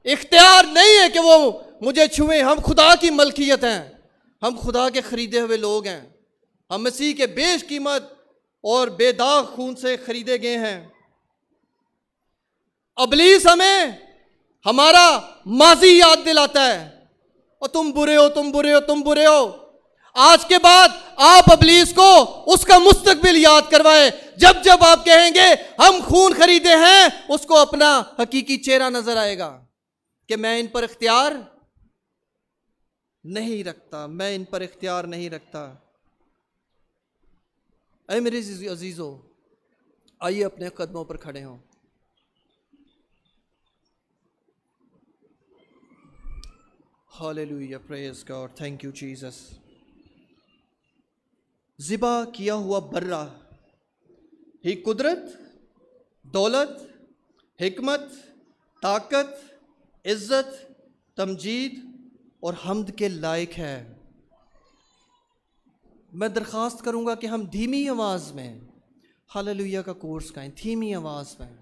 इख्तियार नहीं है कि वो मुझे छुए। हम खुदा की मलकियत हैं, हम खुदा के खरीदे हुए लोग हैं। हम मसीह के बेशकीमत और बेदाग खून से खरीदे गए हैं। अबलीस हमें हमारा माजी याद दिलाता है, और तुम बुरे हो, तुम बुरे हो, तुम बुरे हो। आज के बाद आप अबलीस को उसका मुस्तकबिल याद करवाएं। जब जब आप कहेंगे हम खून खरीदे हैं, उसको अपना हकीकी चेहरा नजर आएगा कि मैं इन पर इख्तियार नहीं रखता, मैं इन पर इख्तियार नहीं रखता। ऐ मेरे अजीजों, आइए अपने कदमों पर खड़े हों। Hallelujah, praise God, thank you Jesus. ज़िबा किया हुआ बर्रा ही कुदरत, दौलत, हिकमत, ताकत, इज़्ज़त, तमजीद और हम्द के लायक है। मैं दरख्वास्त करूँगा कि हम धीमी आवाज़ में हालेलुया का कोर्स गाएं, धीमी आवाज़ में।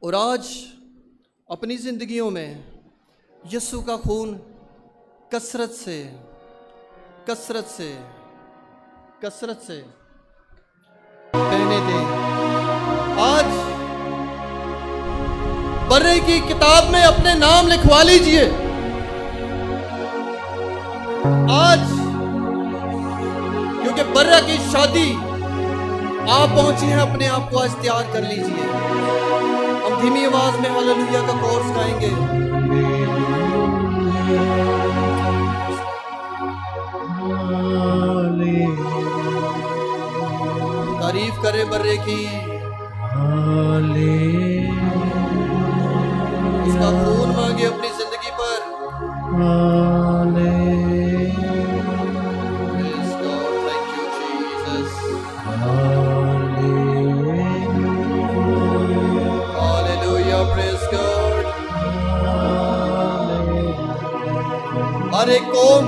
और आज अपनी ज़िंदगियों में यीशु का खून कसरत से कसरत से कसरत से बहने दें। आज बर्रे की किताब में अपने नाम लिखवा लीजिए। आज क्योंकि बर्रा की शादी आप पहुंची हैं, अपने आप को आज तैयार कर लीजिए। हम धीमी आवाज में हालेलुया का कोर्स गाएंगे। तारीफ करे बर्रे की, उसका खून मांगे अपनी जिंदगी पर। Praise God, thank you Jesus. Hallelujah, praise God. हर एक कौम,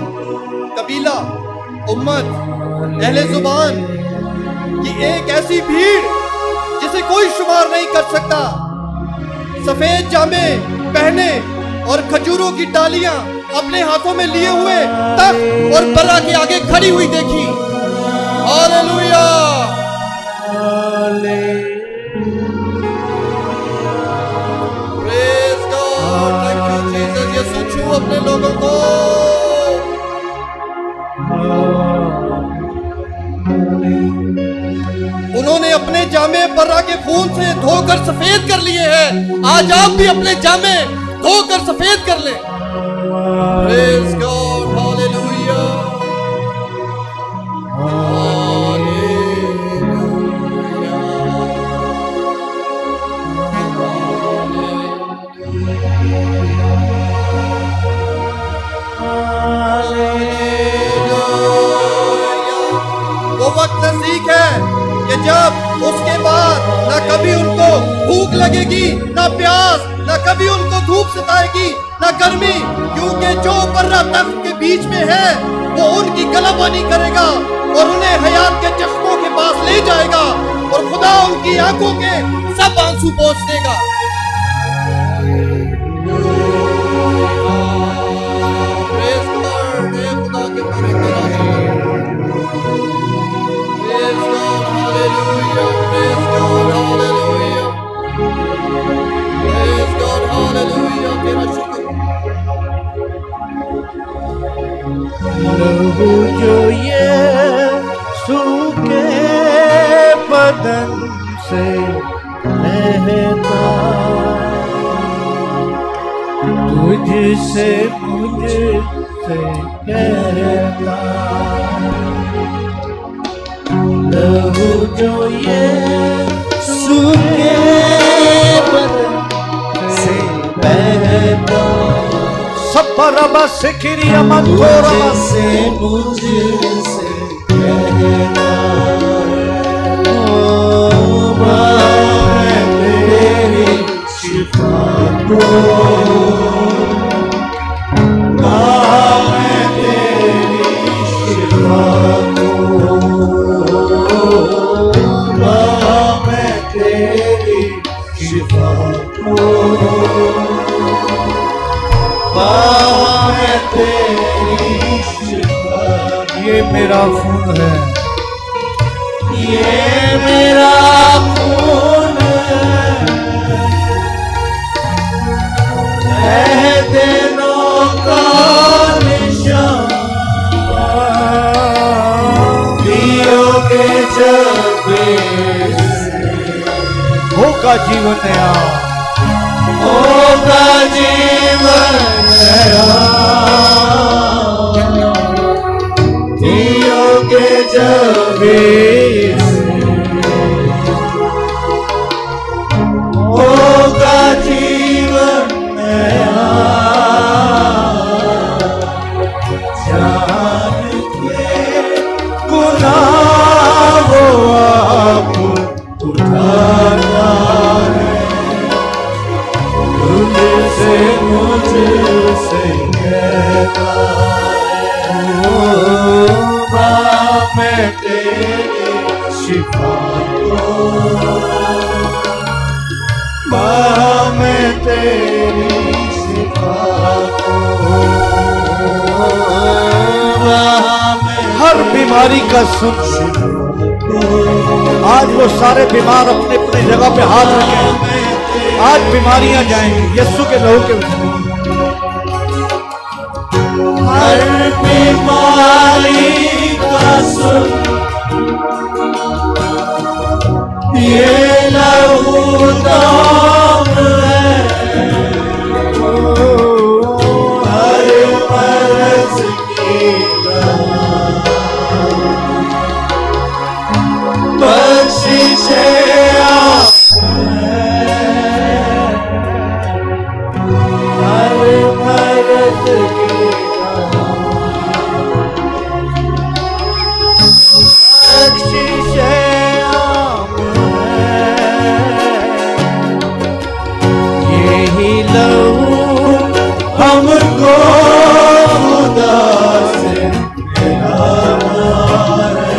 कबीला, उम्मत, अहले जुबान कि एक ऐसी भीड़ जिसे कोई शुमार नहीं कर सकता, सफेद जामे पहने और खजूरों की डालियां अपने हाथों में लिए हुए तख्त और बर्रा के आगे खड़ी हुई देखी। Hallelujah, praise God, thank you Jesus. यीशु छू अपने लोगों को। उन्होंने अपने जामे बर्रा के खून से धोकर सफेद कर लिए हैं। आज आप भी अपने जामे धोकर सफेद कर लें। Praise God, hallelujah, वो वक्त नजदीक है कि जब उसके बाद ना कभी उनको भूख लगेगी, ना प्यास, ना कभी उनको धूप सताएगी, ना गर्मी, क्योंकि जो बर्रा तख्त के बीच में है वो उनकी गलाबानी करेगा और उन्हें हयात के चश्मों के पास ले जाएगा और खुदा उनकी आंखों के सब आंसू पोंछ देगा। Praise God, हे खुदा के पवित्र नाम। Praise God, hallelujah, praise God, hallelujah, praise God, hallelujah, तेरा शुक्र। लहू जो यीशु के बदन से बहता, तुझसे मुझसे कहता। लहू जो ये रबा सिखिरिया मंतोरा से मुझसे कहना मैं तेरी शिफा को मैं तेरी शिफा को मैं तेरी शिफा को मैं तेरी शिफा। ये मेरा खून है, ये मेरा खून है दिनों का निशान पियोगे जब होगा जीवन नया, होगा जीवन नया पियोगे जब होगा जीवन नया जान के गुनाह वो आप उठाना है तुझसे मुझसे कहता मैं तेरी शिफा को मैं तेरी शिफा को हर बीमारी का सुन। आज वो सारे बीमार अपने अपने जगह पे हाथ रखें, आज बीमारियां जाएंगी यीशु के लहू के वजह। हर बीमारी का सुन ये लहू दाम है हर मर्ज की बख्शिश हर मर्ज की यही लहू हमको खुदा से मिलाना है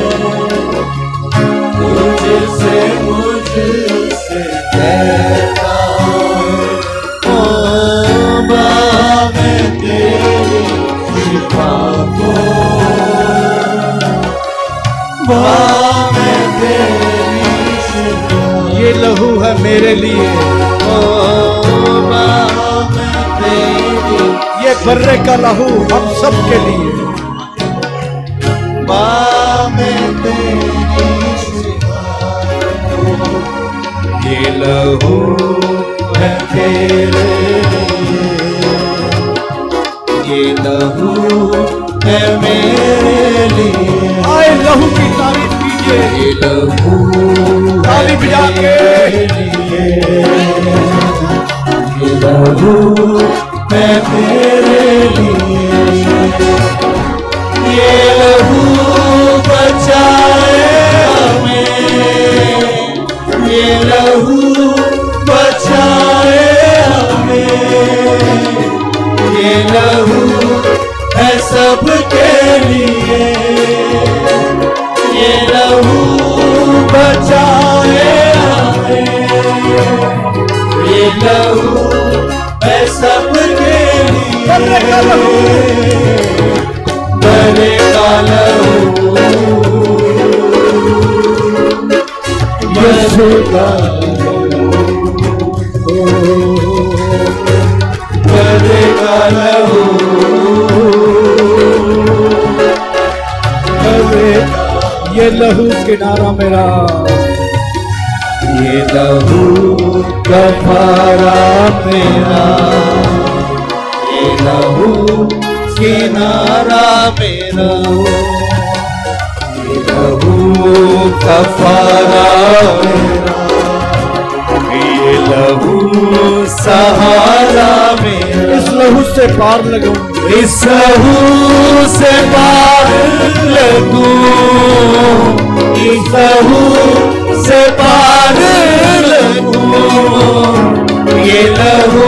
तुझसे मुझसे कहता है मैं तेरी शिफा को मैं तेरी शिफा। ये लहू है मेरे लिए, मैं तेरी ये बर्रे का लहू हम सब के लिए। मैं तेरी शिफा ये लहू है तेरे लिए ये लहू है मेरे लिए। आए लहू की तारीफ कीजिए, ये लहू ताली बजा के। ये लहू है मेरे लिए ये लहू बचाए हमें ये लहू बचाए हमें ये लहू है सबके लिए ये लहू बचाए हमें ये लहू है सबके लिए बर्रे का लहू यीशु का बर्रे का लहू ये लहू किनारा मेरा, ये लहू कफारा मेरा ये लहू किनारा मेरा ये लहू कफारा मेरा ये लहू सहारा मेरा। इस लहू से पार लगाऊंगी इस लहू से पार लगूं, इस लहू से पार लगूं, ये लहू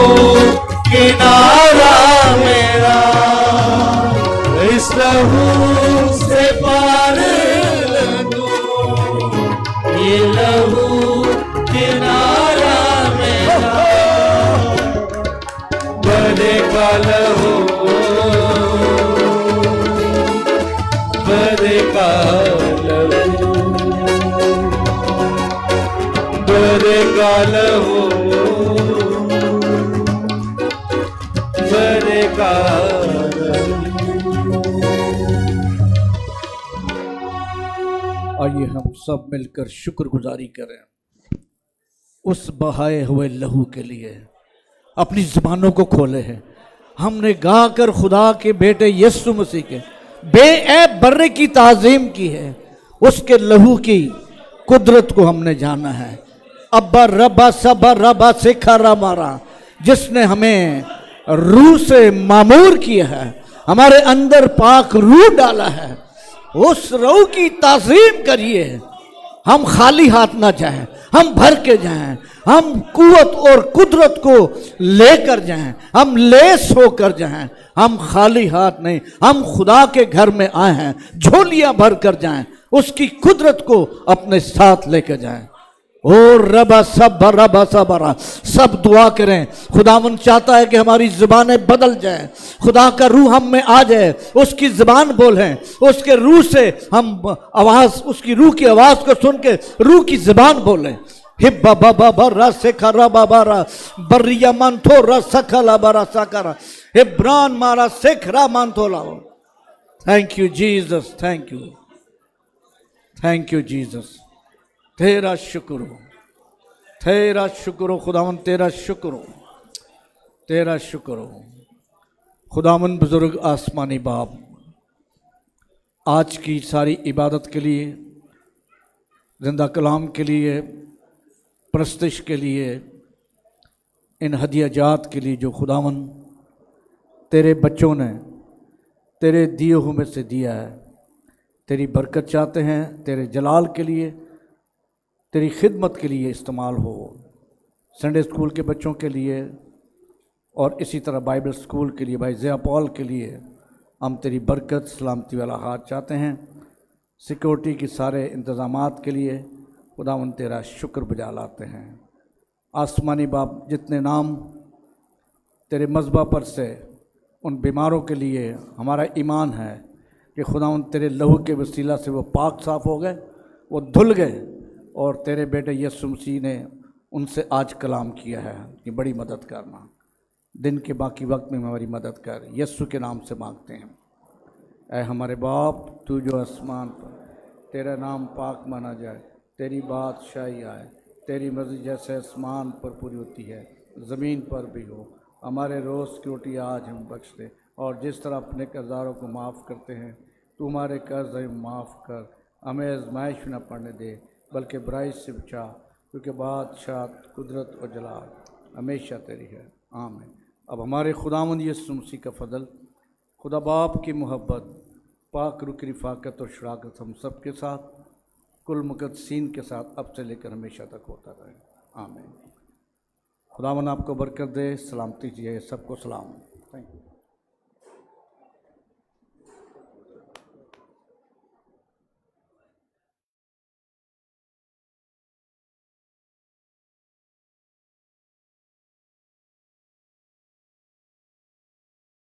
किनारा मेरा, इस लहू से पार लगूं, ये लहू किनारा मेरा, बड़े का लहू, बड़े का लहू, बड़े का लहू, बड़े का आइए हम सब मिलकर शुक्रगुजारी करें उस बहाए हुए लहू के लिए। अपनी जुबानों को खोले हैं, हमने गाकर खुदा के बेटे यीशु मसीह के बेऐब बर्रे की ताज़ीम की है, उसके लहू की कुदरत को हमने जाना है। अब्बा रब्बा सबा रब्बा सिखा मारा, जिसने हमें रूह से मामूर किया है, हमारे अंदर पाक रूह डाला है, उस रूह की ताज़ीम करिए। हम खाली हाथ ना जाएं, हम भर के जाएं, हम कुव्वत और कुदरत को लेकर जाएं, हम लेस होकर जाएं, हम खाली हाथ नहीं, हम खुदा के घर में आए हैं, झोलियां भर कर जाएं, उसकी कुदरत को अपने साथ लेकर जाएं। और रबा सबरा सब दुआ करें। खुदावन चाहता है कि हमारी ज़ुबानें बदल जाएं, खुदा का रूह हम में आ जाए, उसकी ज़ुबान बोलें, उसके रूह से हम आवाज़, उसकी रूह की आवाज़ को सुन के रूह की ज़ुबान बोलें। हिब्बा बाबा बर्रा सेखरा बाबारा बर्रिया मंथोरा सखला बरा सकरा हिब्रान मारा सेखरा मंथोला। Thank you Jesus, thank you, thank you Jesus. तेरा शुक्र हो, तेरा शुक्र हो खुदावन, तेरा शुक्र हो, तेरा शुक्र हो खुदावन। बुजुर्ग आसमानी बाप, आज की सारी इबादत के लिए, जिंदा कलाम के लिए, प्रस्तिश के लिए, इन हदिया जात के लिए जो खुदावन तेरे बच्चों ने तेरे दिए हुए में से दिया है, तेरी बरकत चाहते हैं, तेरे जलाल के लिए, तेरी खिदमत के लिए इस्तेमाल हो। संडे स्कूल के बच्चों के लिए और इसी तरह बाइबल स्कूल के लिए, भाई ज़िया पॉल के लिए हम तेरी बरकत सलामती वाला हाथ चाहते हैं। सिक्योरिटी की सारे इंतज़ामात के लिए खुदावन तेरा शुक्र बजा लाते हैं। आसमानी बाप, जितने नाम तेरे मज़बा पर से उन बीमारों के लिए हमारा ईमान है कि खुदावन तेरे लहू के वसीला से वो पाक साफ़ हो गए, वो धुल गए, और तेरे बेटे यीशु मसीह ने उनसे आज कलाम किया है कि बड़ी मदद करना, दिन के बाकी वक्त में हमारी मदद कर, यीशु के नाम से मांगते हैं। ऐ हमारे बाप, तू जो आसमान पर, तेरा नाम पाक माना जाए, तेरी बादशाही आए, तेरी मर्ज़ी जैसे आसमान पर पूरी होती है ज़मीन पर भी हो। हमारे रोज़ की रोटी आज हम बख्श दे, और जिस तरह अपने कर्ज़दारों को माफ़ करते हैं, तू हमारे कर्ज़ माफ़ कर, हमें आज़माइश न पड़ने दे, बल्कि बुराई से बचा, क्योंकि बादशाह, कुदरत और जलाल हमेशा तेरी है। आमीन। अब हमारे खुदावंद यीशु मसीह का फ़ज़ल, खुदा बाप की मोहब्बत, पाक रूह की रिफ़ाक़त और शराकत हम सब के साथ, कुल मुक़द्दसीन के साथ अब से लेकर हमेशा तक होता रहे। आमीन। खुदावंद आपको बरकत दे, सलामती चाहिए, सबको सलाम। Thank you.